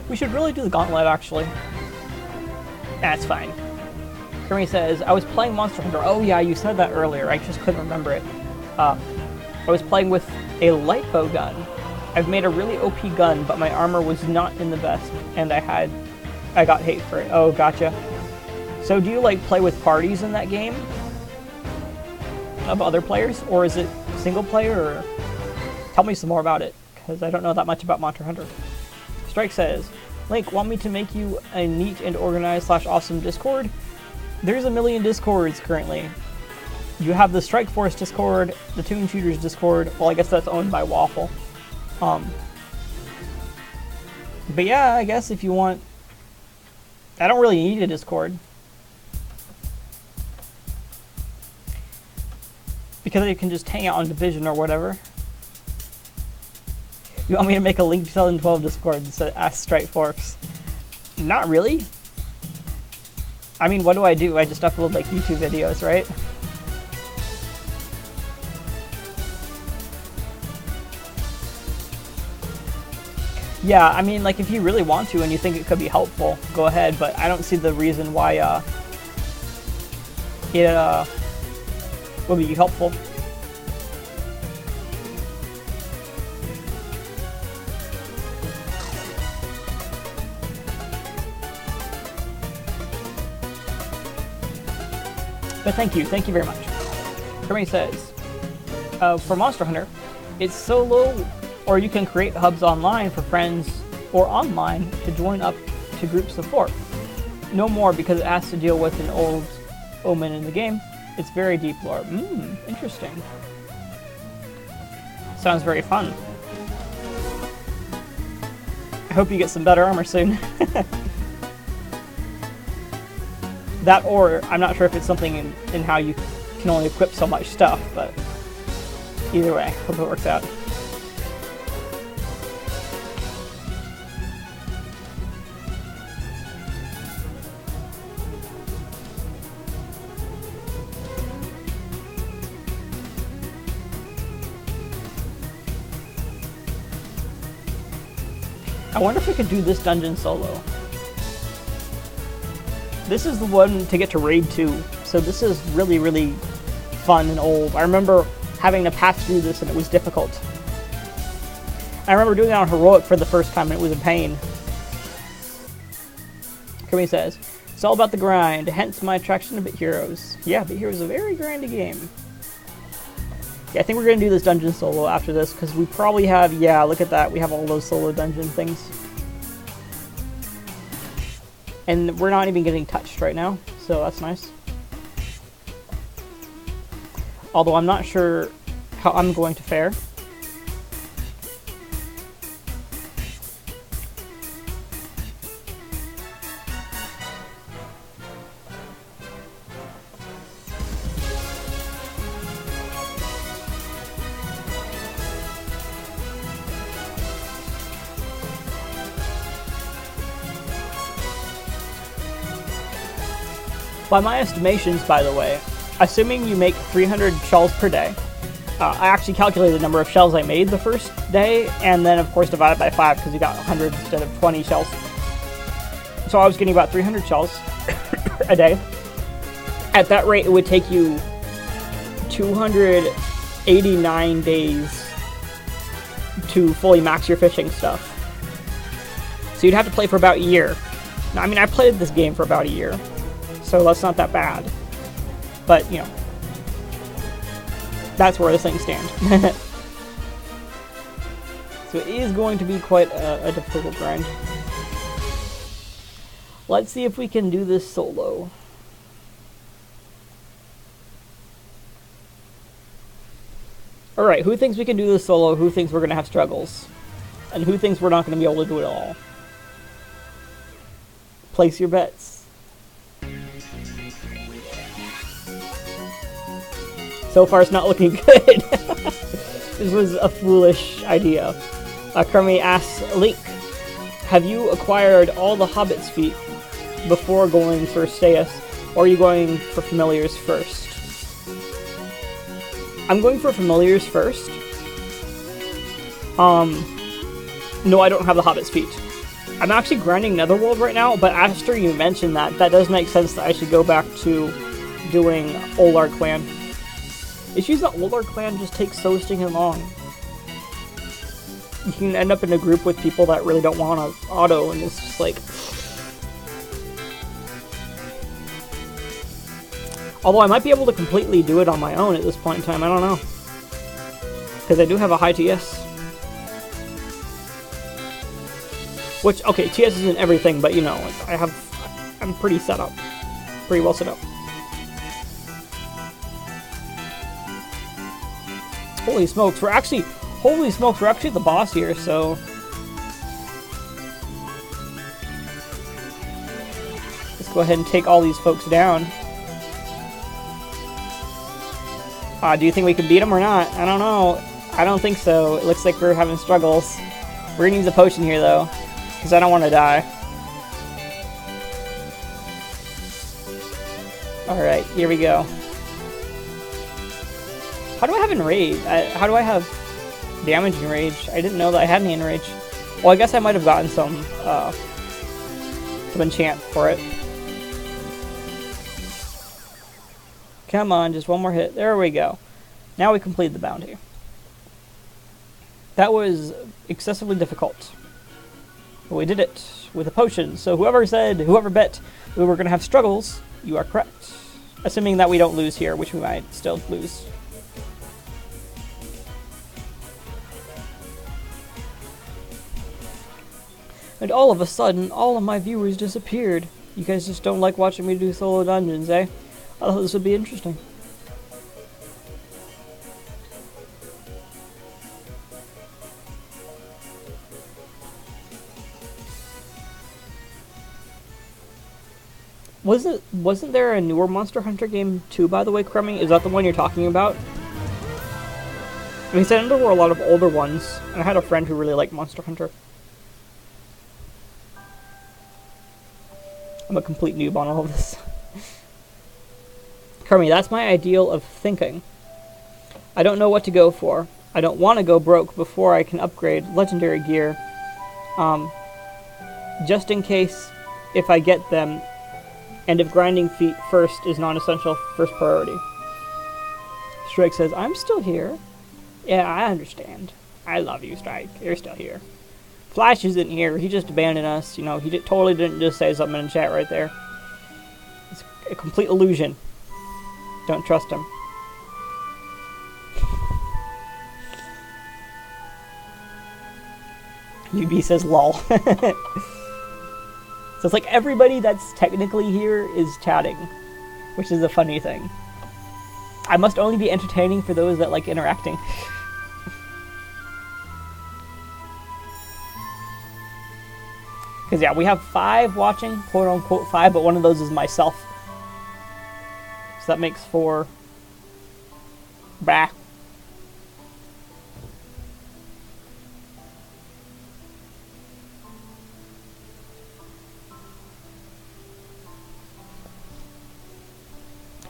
We should really do the gauntlet, actually. That's fine. Kermit says, I was playing Monster Hunter. Oh yeah, you said that earlier. I just couldn't remember it. I was playing with a lipo gun. I've made a really OP gun, but my armor was not in the best, and I got hate for it. Oh, gotcha. So do you like play with parties in that game? Of other players? Or is it single player? Or tell me some more about it, because I don't know that much about Monster Hunter. Strike says, Link, want me to make you a neat and organized / awesome Discord? There's a million Discords currently. You have the Strike Force Discord, the Toon Shooters Discord. Well, I guess that's owned by Waffle. But yeah, I guess if you want... I don't really need a Discord. Because you can just hang out on Division or whatever. You want me to make a Link 2012 Discord instead of Ask Strike Force? Not really. I mean, what do? I just upload like YouTube videos, right? Yeah, I mean, like if you really want to and you think it could be helpful, go ahead, but I don't see the reason why it will be helpful. But thank you very much. Kermit says, for Monster Hunter, it's solo, or you can create hubs online for friends or online to join up to groups of 4. No more because it has to deal with an old omen in the game. It's very deep lore. Interesting. Sounds very fun. I hope you get some better armor soon. That, or I'm not sure if it's something in how you can only equip so much stuff, but either way, hope it works out. I wonder if we could do this dungeon solo. This is the one to get to Raid 2, so this is really, really fun and old. I remember having to pass through this and it was difficult. I remember doing it on Heroic for the first time and it was a pain. Kirby says, it's all about the grind, hence my attraction to Bit Heroes. Yeah, Bit Heroes is a very grindy game. Yeah, I think we're going to do this dungeon solo after this, because we probably have, yeah, look at that, we have all those solo dungeon things. And we're not even getting touched right now, so that's nice. Although I'm not sure how I'm going to fare. By my estimations, by the way, assuming you make 300 shells per day, I actually calculated the number of shells I made the first day, and then of course divided by 5 because you got 100 instead of 20 shells. So I was getting about 300 shells a day. At that rate, it would take you 289 days to fully max your fishing stuff. So you'd have to play for about a year. Now, I mean, I played this game for about a year, so that's not that bad. But, you know, that's where the things stand. So it is going to be quite a difficult grind. Let's see if we can do this solo. Alright, who thinks we can do this solo? Who thinks we're going to have struggles? And who thinks we're not going to be able to do it all? Place your bets. So far, it's not looking good. This was a foolish idea. Kermie asks, Link, have you acquired all the Hobbit's feet before going for Staeus, or are you going for Familiars first? I'm going for Familiars first. No, I don't have the Hobbit's feet. I'm actually grinding Netherworld right now, but after you mentioned that, that does make sense that I should go back to doing Olar Clan. Issues that Olar Clan just takes so stinking long. You can end up in a group with people that really don't want to auto, and it's just like... Although I might be able to completely do it on my own at this point in time, I don't know. Because I do have a high TS. Which, okay, TS isn't everything, but you know, like, I'm pretty set up. Pretty well set up. Holy smokes, we're actually the boss here, so... Let's go ahead and take all these folks down. Do you think we can beat them or not? I don't know. I don't think so. It looks like we're having struggles. We're gonna use a potion here, though, because I don't want to die. Alright, here we go. How do I have Enrage? How do I have damage Enrage? I didn't know that I had any Enrage. Well, I guess I might have gotten some enchant for it. Come on, just one more hit. There we go. Now we completed the bounty. That was excessively difficult. But we did it with a potion. So whoever bet we were going to have struggles, you are correct. Assuming that we don't lose here, which we might still lose. And all of a sudden, all of my viewers disappeared. You guys just don't like watching me do solo dungeons, eh? I thought this would be interesting. Wasn't there a newer Monster Hunter game too, by the way, Crummy? Is that the one you're talking about? I mean, there were a lot of older ones, and I had a friend who really liked Monster Hunter. I'm a complete noob on all of this. Kermie, that's my ideal of thinking. I don't know what to go for. I don't want to go broke before I can upgrade legendary gear. just in case if I get them, and if grinding feet first is non-essential first priority. Strike says, I'm still here. Yeah, I understand. I love you, Strike. You're still here. Flash isn't here. He just abandoned us. You know, he totally didn't just say something in chat right there. It's a complete illusion. Don't trust him. UB says lol. So it's like everybody that's technically here is chatting, which is a funny thing. I must only be entertaining for those that like interacting. Because yeah, we have 5 watching, quote unquote 5, but one of those is myself. So that makes 4. Bah.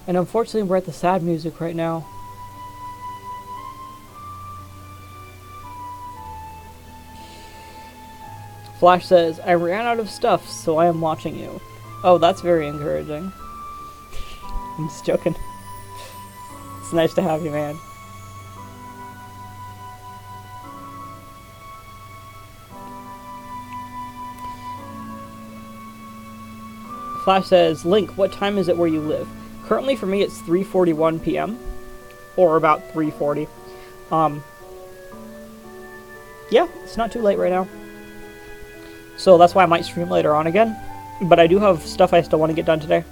And unfortunately, we're at the sad music right now. Flash says, I ran out of stuff, so I am watching you. Oh, that's very encouraging. I'm just joking. It's nice to have you, man. Flash says, Link, what time is it where you live? Currently for me it's 3:41 p.m. or about 3:40. Yeah, it's not too late right now. So that's why I might stream later on again. But I do have stuff I still want to get done today.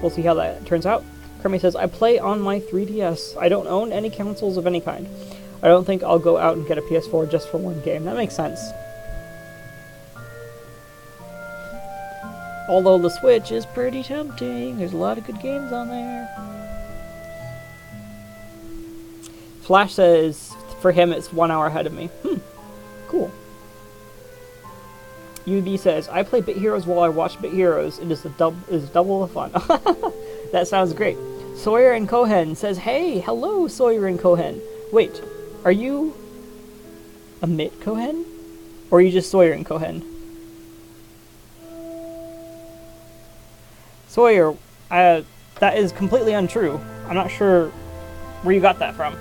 We'll see how that turns out. Kermie says, I play on my 3DS. I don't own any consoles of any kind. I don't think I'll go out and get a PS4 just for one game. That makes sense. Although the Switch is pretty tempting. There's a lot of good games on there. Flash says, for him it's 1 hour ahead of me. Cool. UB says, I play Bit Heroes while I watch Bit Heroes. It is double the fun. That sounds great. Sawyer and Cohen says, hey, hello, Sawyer and Cohen. Wait, are you Amit Cohen? Or are you just Sawyer and Cohen? Sawyer, that is completely untrue. I'm not sure where you got that from.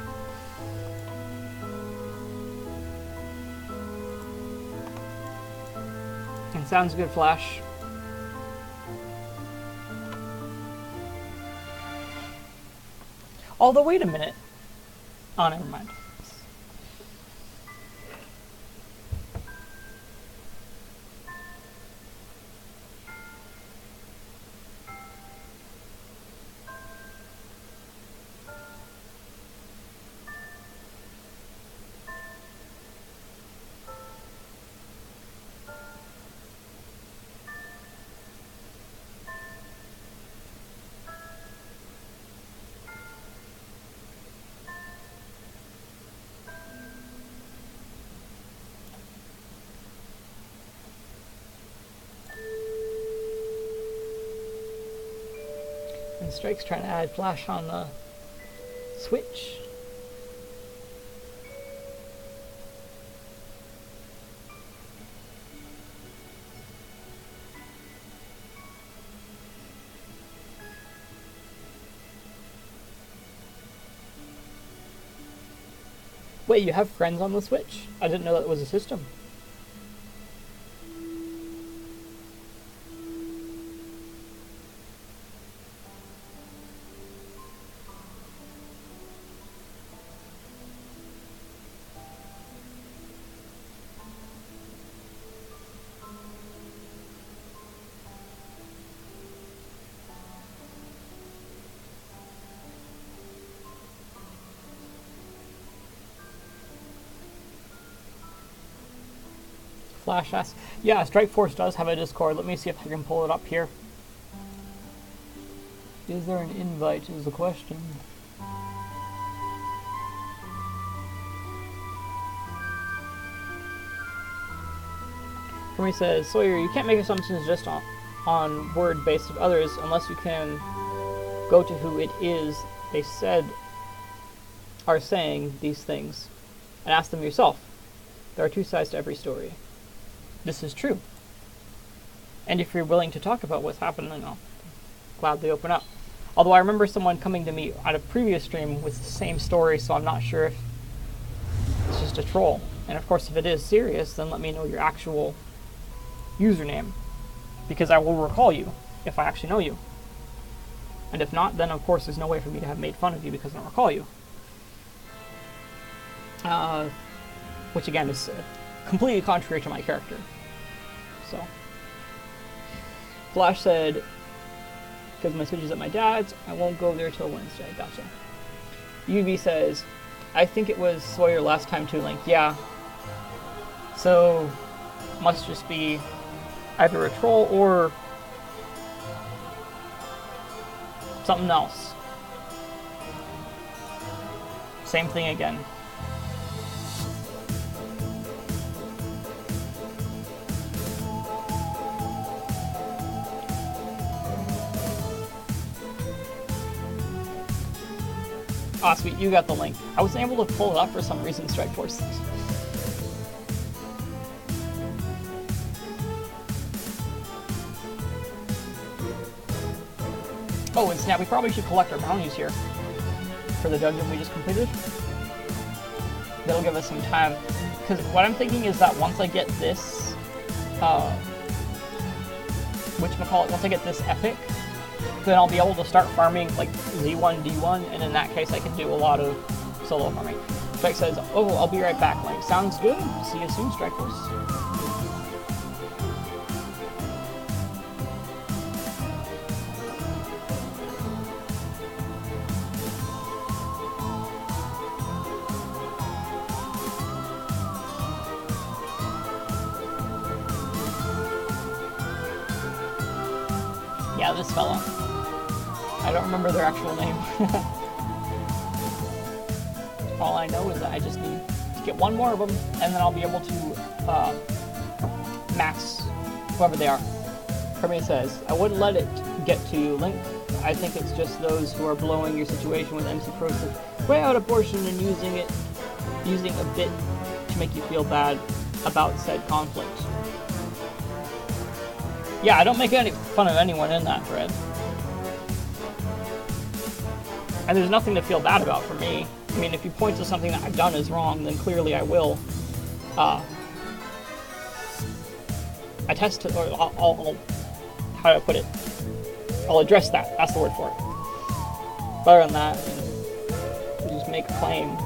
And sounds good, Flash. Although, wait a minute. Oh, never mind. And Strike's trying to add Flash on the Switch. Wait, you have friends on the Switch? I didn't know that was a system. Flash asks, yeah, Strike Force does have a Discord. Let me see if I can pull it up here. Is there an invite is the question. Kermie says, Sawyer, you can't make assumptions just on word based of others unless you can go to who it is they said are saying these things and ask them yourself. There are two sides to every story. this is true. And if you're willing to talk about what's happening, I'll gladly open up. Although I remember someone coming to me at a previous stream with the same story, so I'm not sure if it's just a troll. And of course, if it is serious, then let me know your actual username, because I will recall you if I actually know you. And if not, then of course there's no way for me to have made fun of you because I don't recall you. Which again is completely contrary to my character. So, Flash said, because my Switch is at my dad's, I won't go there till Wednesday. Gotcha. UV says, I think it was Sawyer last time too, Link. Yeah. So, must just be either a troll or something else. Same thing again. Ah, sweet, you got the link. I wasn't able to pull it up for some reason, Strike Force. Oh, and snap, we probably should collect our bounties here for the dungeon we just completed. That'll give us some time. Because what I'm thinking is that once I get this, whatchamacallit, once I get this epic, then I'll be able to start farming like Z1, D1, and in that case I can do a lot of solo farming. Strike says, oh, I'll be right back, Link. Sounds good. See you soon, Strike Force. Yeah, this fella. I don't remember their actual name. All I know is that I just need to get one more of them, and then I'll be able to max whoever they are. Hermia says, I wouldn't let it get to you, Link. I think it's just those who are blowing your situation with MC Corrosive way out of proportion and using a bit to make you feel bad about said conflict. Yeah, I don't make any fun of anyone in that thread. And there's nothing to feel bad about for me. I mean, if you point to something that I've done is wrong, then clearly I will attest to, or I'll how do I put it? I'll address that. That's the word for it. But other than that, we just make a claim.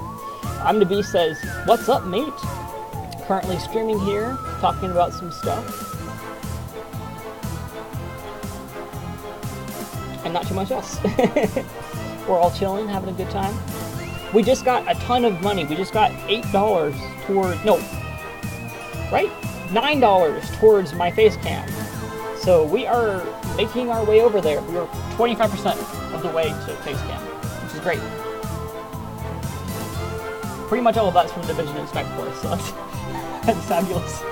I'm the Beast says, what's up, mate? Currently streaming here, talking about some stuff. And not too much else. We're all chilling, having a good time. We just got a ton of money. We just got $8 toward, no, right? $9 towards my face cam. So we are making our way over there. We are 25% of the way to face cam, which is great. Pretty much all of that's from Division and Strike Force, so that's fabulous.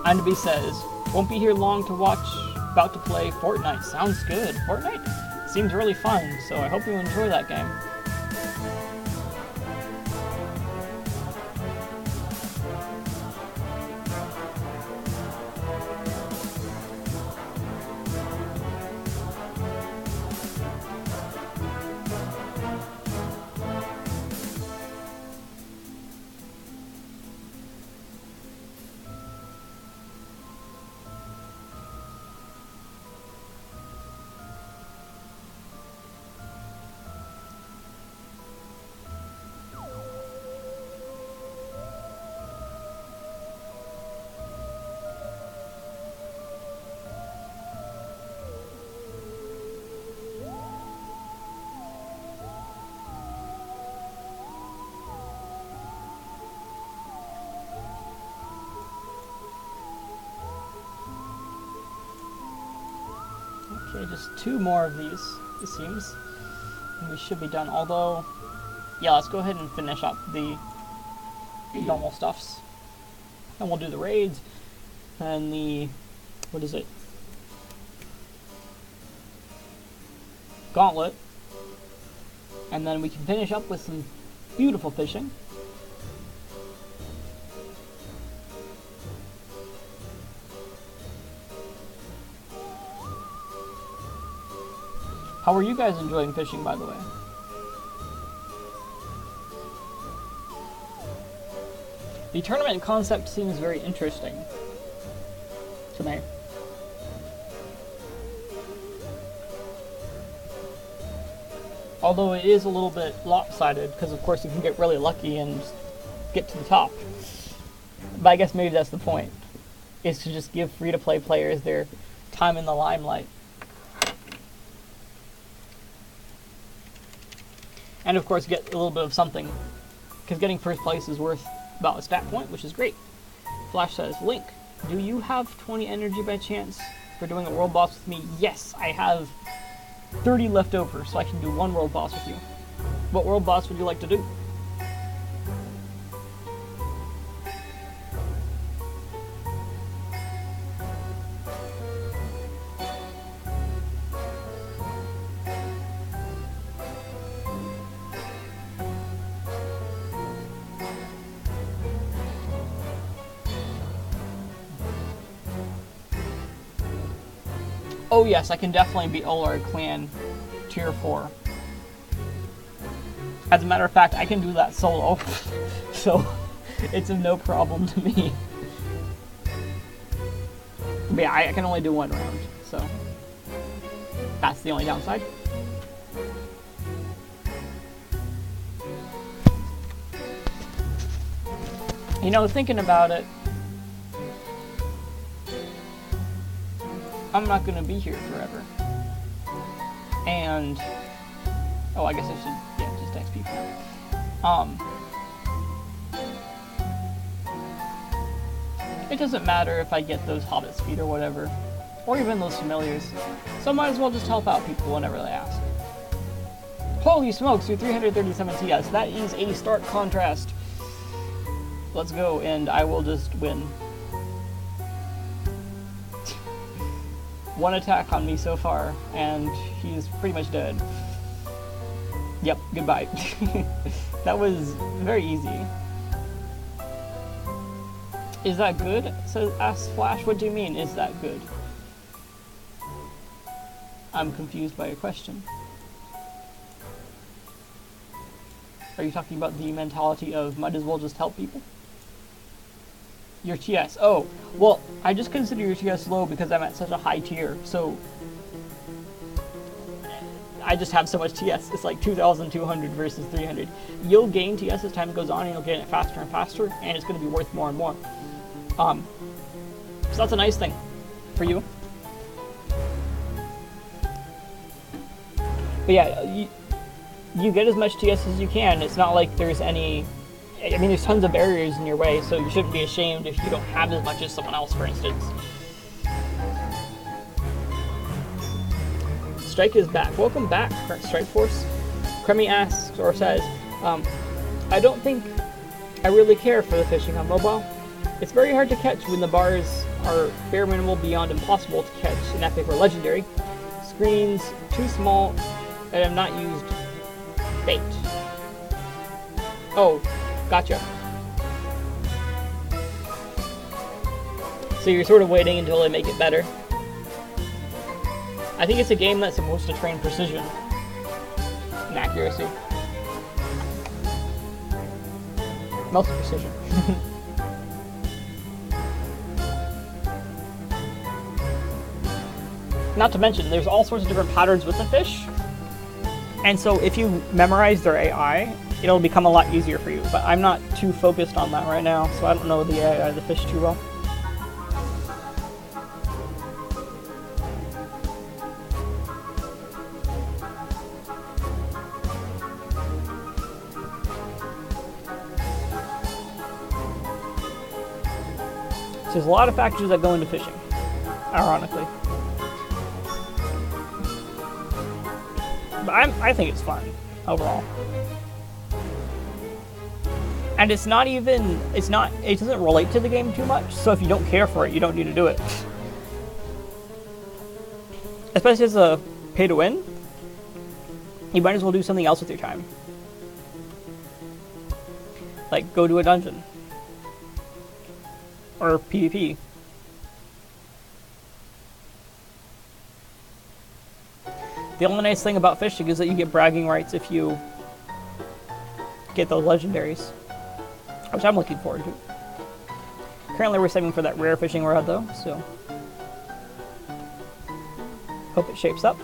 Annaby says, won't be here long to watch, about to play Fortnite. Sounds good. Fortnite seems really fun, so I hope you enjoy that game. Okay, just 2 more of these, it seems, and we should be done. Although, yeah, let's go ahead and finish up the normal stuffs. And we'll do the raids, and the, what is it? gauntlet. And then we can finish up with some beautiful fishing. How are you guys enjoying fishing, by the way? The tournament concept seems very interesting to me. Although it is a little bit lopsided, because of course you can get really lucky and get to the top. But I guess maybe that's the point, is to just give free-to-play players their time in the limelight. And of course get a little bit of something, because getting first place is worth about a stat point, which is great. Flash says, Link, do you have 20 energy by chance for doing a world boss with me? Yes, I have 30 left over, so I can do one world boss with you. What world boss would you like to do? Oh yes, I can definitely beat Olar Clan Tier 4. As a matter of fact, I can do that solo, so it's of no problem to me. But yeah, I can only do one round, so that's the only downside. You know, thinking about it, I'm not going to be here forever. And, oh, I guess I should, yeah, just XP for now. It doesn't matter if I get those Hobbit's feet or whatever, or even those familiars, so I might as well just help out people whenever they ask. Holy smokes, you're 337 TS, that is a stark contrast. Let's go, and I will just win. One attack on me so far, and he's pretty much dead. Yep, goodbye. That was very easy. Is that good? Asks Flash. What do you mean, is that good? I'm confused by your question. Are you talking about the mentality of might as well just help people? Your TS. Oh, well, I just consider your TS low because I'm at such a high tier, so I just have so much TS. It's like 2,200 versus 300. You'll gain TS as time goes on, and you'll gain it faster and faster, and it's going to be worth more and more. So that's a nice thing for you. But yeah, you get as much TS as you can. It's not like there's any... I mean, there's tons of barriers in your way, so you shouldn't be ashamed if you don't have as much as someone else, for instance. Strike is back. Welcome back, Strike Force. Cremi asks, or says, I don't think I really care for the fishing on mobile. It's very hard to catch when the bars are bare minimal beyond impossible to catch in Epic or Legendary. Screens too small, and have not used bait. Oh. Gotcha. So you're sort of waiting until they make it better. I think it's a game that's supposed to train precision and accuracy. Mostly precision. Not to mention, there's all sorts of different patterns with the fish. And so if you memorize their AI, it'll become a lot easier for you, but I'm not too focused on that right now, so I don't know the AI of the fish too well. So there's a lot of factors that go into fishing, ironically. But I think it's fun, overall. And it doesn't relate to the game too much, so if you don't care for it, you don't need to do it. Especially as a pay-to-win, You might as well do something else with your time. Like, go to a dungeon. Or PvP. The only nice thing about fishing is that you get bragging rights if you get those legendaries. Which I'm looking forward to. Currently we're saving for that rare fishing rod though, so hope it shapes up.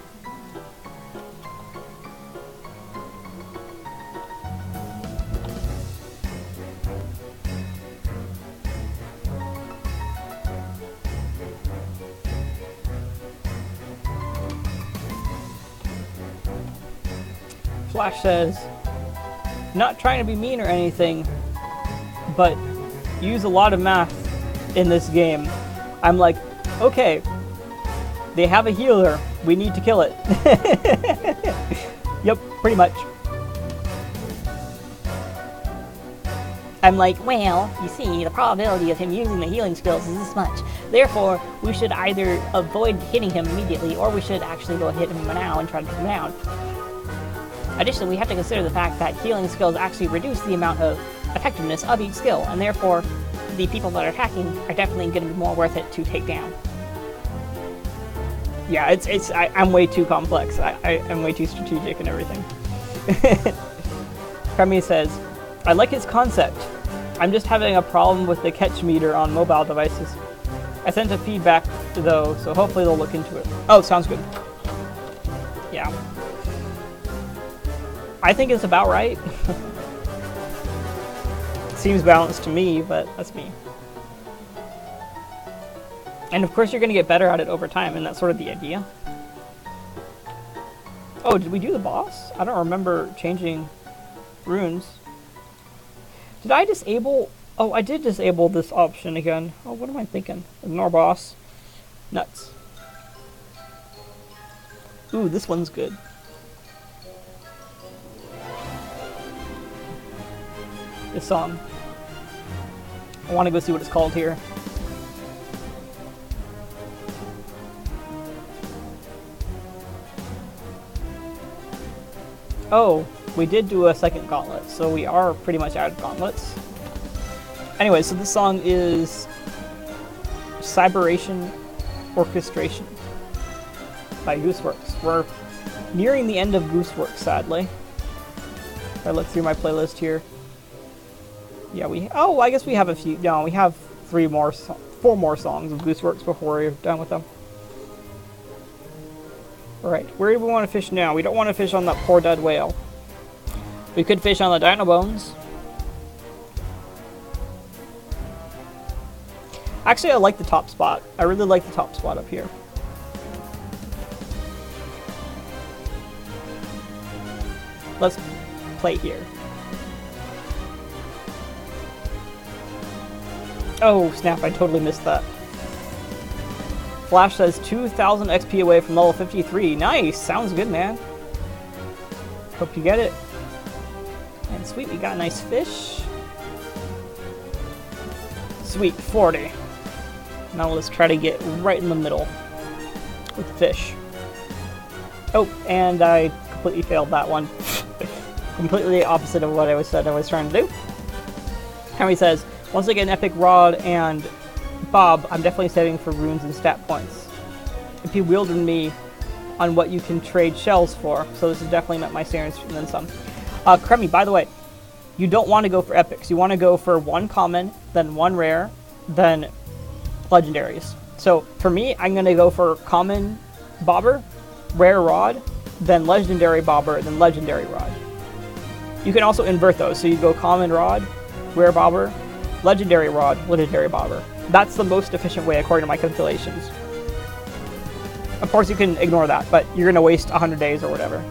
Flash says, not trying to be mean or anything, but use a lot of math in this game. I'm like, okay, they have a healer, we need to kill it. Yep, pretty much. I'm like, well, you see, the probability of him using the healing skills is this much. Therefore, we should either avoid hitting him immediately, or we should actually go hit him now and try to take him down. Additionally, we have to consider the fact that healing skills actually reduce the amount of effectiveness of each skill, and therefore, the people that are attacking are definitely going to be more worth it to take down. Yeah, I'm way too complex. I'm way too strategic and everything. Kremi says, I like his concept. I'm just having a problem with the catch meter on mobile devices. I sent a feedback though, so hopefully they'll look into it. Oh, sounds good. Yeah. I think it's about right. Seems balanced to me, but that's me. And of course you're going to get better at it over time, and that's sort of the idea. Oh, did we do the boss? I don't remember changing runes. Did I disable... Oh, I did disable this option again. Oh, what am I thinking? Ignore boss. Nuts. Ooh, this one's good. This song. I want to go see what it's called here. Oh, we did do a second gauntlet, so we are pretty much out of gauntlets. Anyway, so this song is Cyberation Orchestration by Gooseworks. We're nearing the end of Gooseworks, sadly. If I look through my playlist here. Yeah, I guess we have a few. No, we have 4 more songs of Gooseworks before we're done with them. Alright, where do we want to fish now? We don't want to fish on that poor dead whale. We could fish on the dino bones. Actually, I like the top spot. I really like the top spot up here. Let's play here. Oh, snap, I totally missed that. Flash says 2,000 XP away from level 53. Nice! Sounds good, man. Hope you get it. And sweet, we got a nice fish. Sweet, 40. Now let's try to get right in the middle with the fish. Oh, and I completely failed that one. Completely opposite of what I said I was trying to do. Henry says, once I get an epic rod and Bob, I'm definitely saving for runes and stat points. It bewildered me on what you can trade shells for, so this has definitely met my standards and then some. Kremi, by the way, you don't want to go for epics. You want to go for 1 common, then 1 rare, then legendaries. So for me, I'm going to go for common bobber, rare rod, then legendary bobber, then legendary rod. You can also invert those, so you go common rod, rare bobber, legendary rod, legendary bobber. That's the most efficient way according to my calculations. Of course you can ignore that, but you're going to waste 100 days or whatever.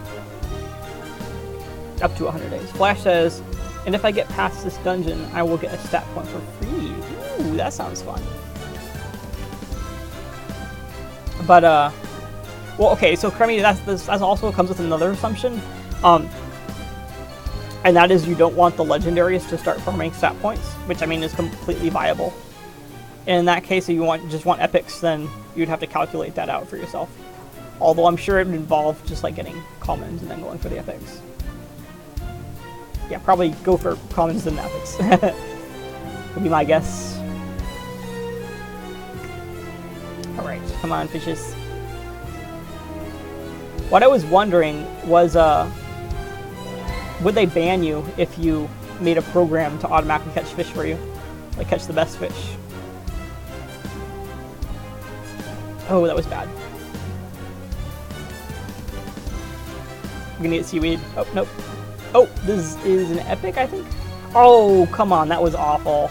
Up to 100 days. Flash says, and if I get past this dungeon, I will get a stat point for free. Ooh, that sounds fun. But, well, okay, so Kremi, that also comes with another assumption. And that is you don't want the legendaries to start farming stat points, which I mean is completely viable. And in that case, if you just want epics, then you'd have to calculate that out for yourself. Although I'm sure it would involve just like getting commons and then going for the epics. Yeah, probably go for commons and epics. Would be my guess. Alright, come on, fishes. What I was wondering was, would they ban you if you made a program to automatically catch fish for you? Like, catch the best fish. Oh, that was bad. I'm gonna get seaweed. Oh, nope. Oh, this is an epic, I think? Oh, come on, that was awful.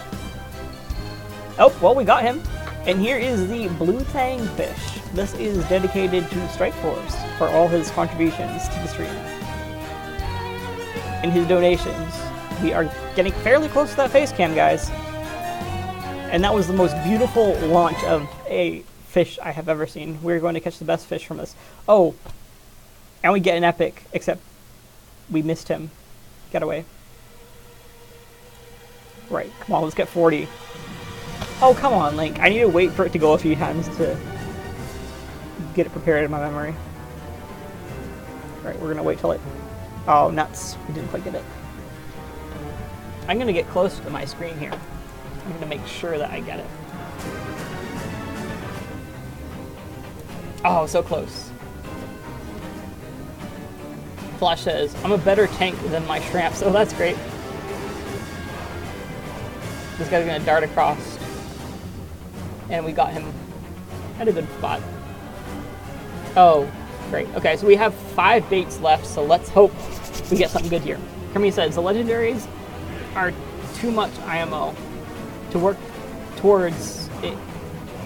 Oh, well, we got him. And here is the blue tang fish. This is dedicated to Strike Force for all his contributions to the stream. And his donations. We are getting fairly close to that face cam, guys. And that was the most beautiful launch of a fish I have ever seen. We're going to catch the best fish from this. Oh, and we get an epic, except we missed him. Get away. Right, come on, let's get 40. Oh, come on, Link. I need to wait for it to go a few times to get it prepared in my memory. Right, we're gonna wait till it... Oh, nuts. We didn't quite get it. I'm gonna get close to my screen here. I'm gonna make sure that I get it. Oh, so close. Flash says, I'm a better tank than my shrimp, so that's great. This guy's gonna dart across. And we got him at a good spot. Oh, great. Okay, so we have 5 baits left, so let's hope we get something good here. Kermie says, the legendaries are too much IMO to work towards it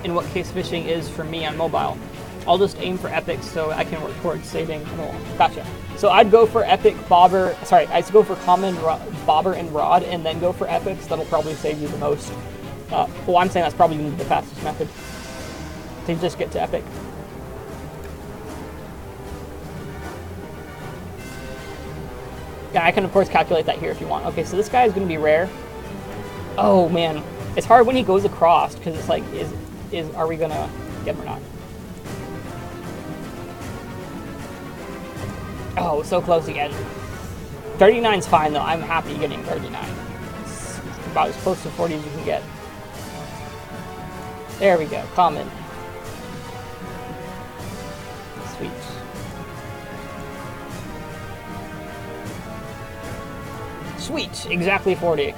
in what case fishing is for me on mobile. I'll just aim for epics so I can work towards saving. Oh, gotcha. So I'd go for epic bobber, sorry, I'd go for common bobber and rod and then go for epics. That'll probably save you the most. Well, I'm saying that's probably the fastest method to just get to epic. Yeah, I can of course calculate that here if you want. Okay, so this guy is going to be rare. Oh man, it's hard when he goes across because it's like, are we gonna get him or not? Oh, so close again. 39's fine though. I'm happy getting 39. It's about as close to 40 as you can get. There we go, common. Sweet. Sweet, exactly 40.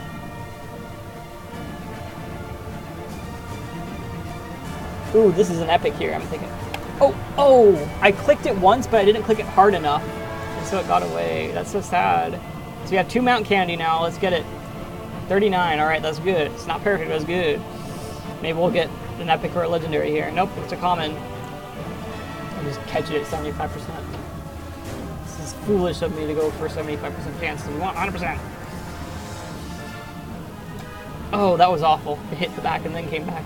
Ooh, this is an epic here, I'm thinking. Oh, I clicked it once, but I didn't click it hard enough. And so it got away. That's so sad. So we have 2 Mount Candy now, let's get it. 39, all right, that's good. It's not perfect, that's good. Maybe we'll get an epic or a legendary here. Nope, it's a common. I'll just catch it at 75%. This is foolish of me to go for 75% chances. We want 100%. Oh, that was awful. It hit the back and then came back.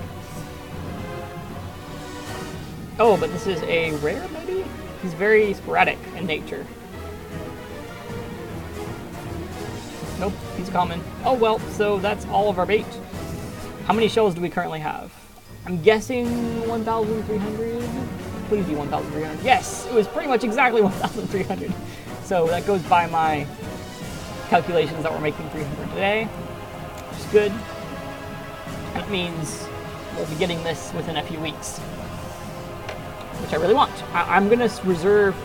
Oh, but this is a rare, maybe? He's very sporadic in nature. Nope, he's common. Oh well, so that's all of our bait. How many shells do we currently have? I'm guessing 1,300? Please be 1,300. Yes, it was pretty much exactly 1,300. So that goes by my calculations that we're making 300 today, which is good. And it means we'll be getting this within a few weeks, which I really want. I'm going to reserve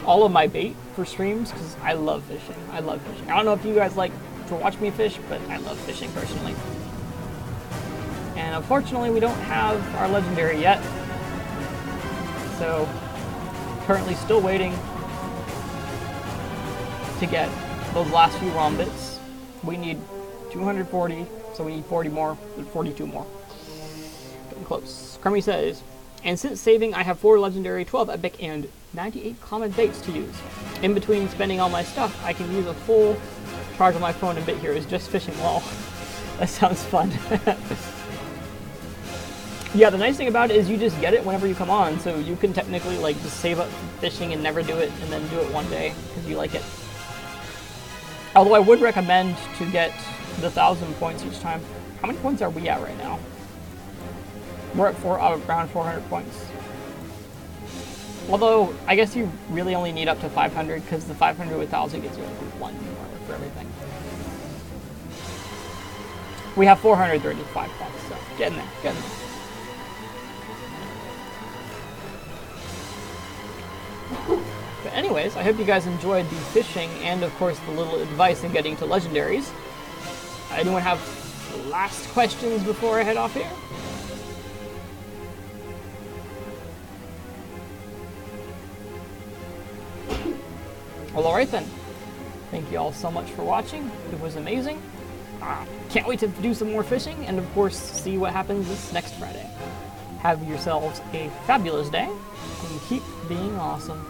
all of my bait for streams because I love fishing. I love fishing. I don't know if you guys like to watch me fish, but I love fishing personally. And unfortunately, we don't have our legendary yet. So, currently still waiting to get those last few ROM bits. We need 240, so we need 40 more, 42 more. Getting close. Kermie says, and since saving, I have 4 legendary, 12 epic, and 98 common baits to use. In between spending all my stuff, I can use a full charge of my phone and Bit Heroes just fishing well. That sounds fun. Yeah, the nice thing about it is you just get it whenever you come on, so you can technically like just save up fishing and never do it, and then do it one day because you like it. Although I would recommend to get the 1,000 points each time. How many points are we at right now? We're at around 400 points. Although, I guess you really only need up to 500, because the 500 with 1,000 gives you like 1 more for everything. We have 435 bucks, so get in there, get in there. But anyways, I hope you guys enjoyed the fishing and, of course, the little advice in getting to legendaries. Anyone have last questions before I head off here? Well, alright then. Thank you all so much for watching. It was amazing. Can't wait to do some more fishing and, of course, see what happens this next Friday. Have yourselves a fabulous day and keep being awesome.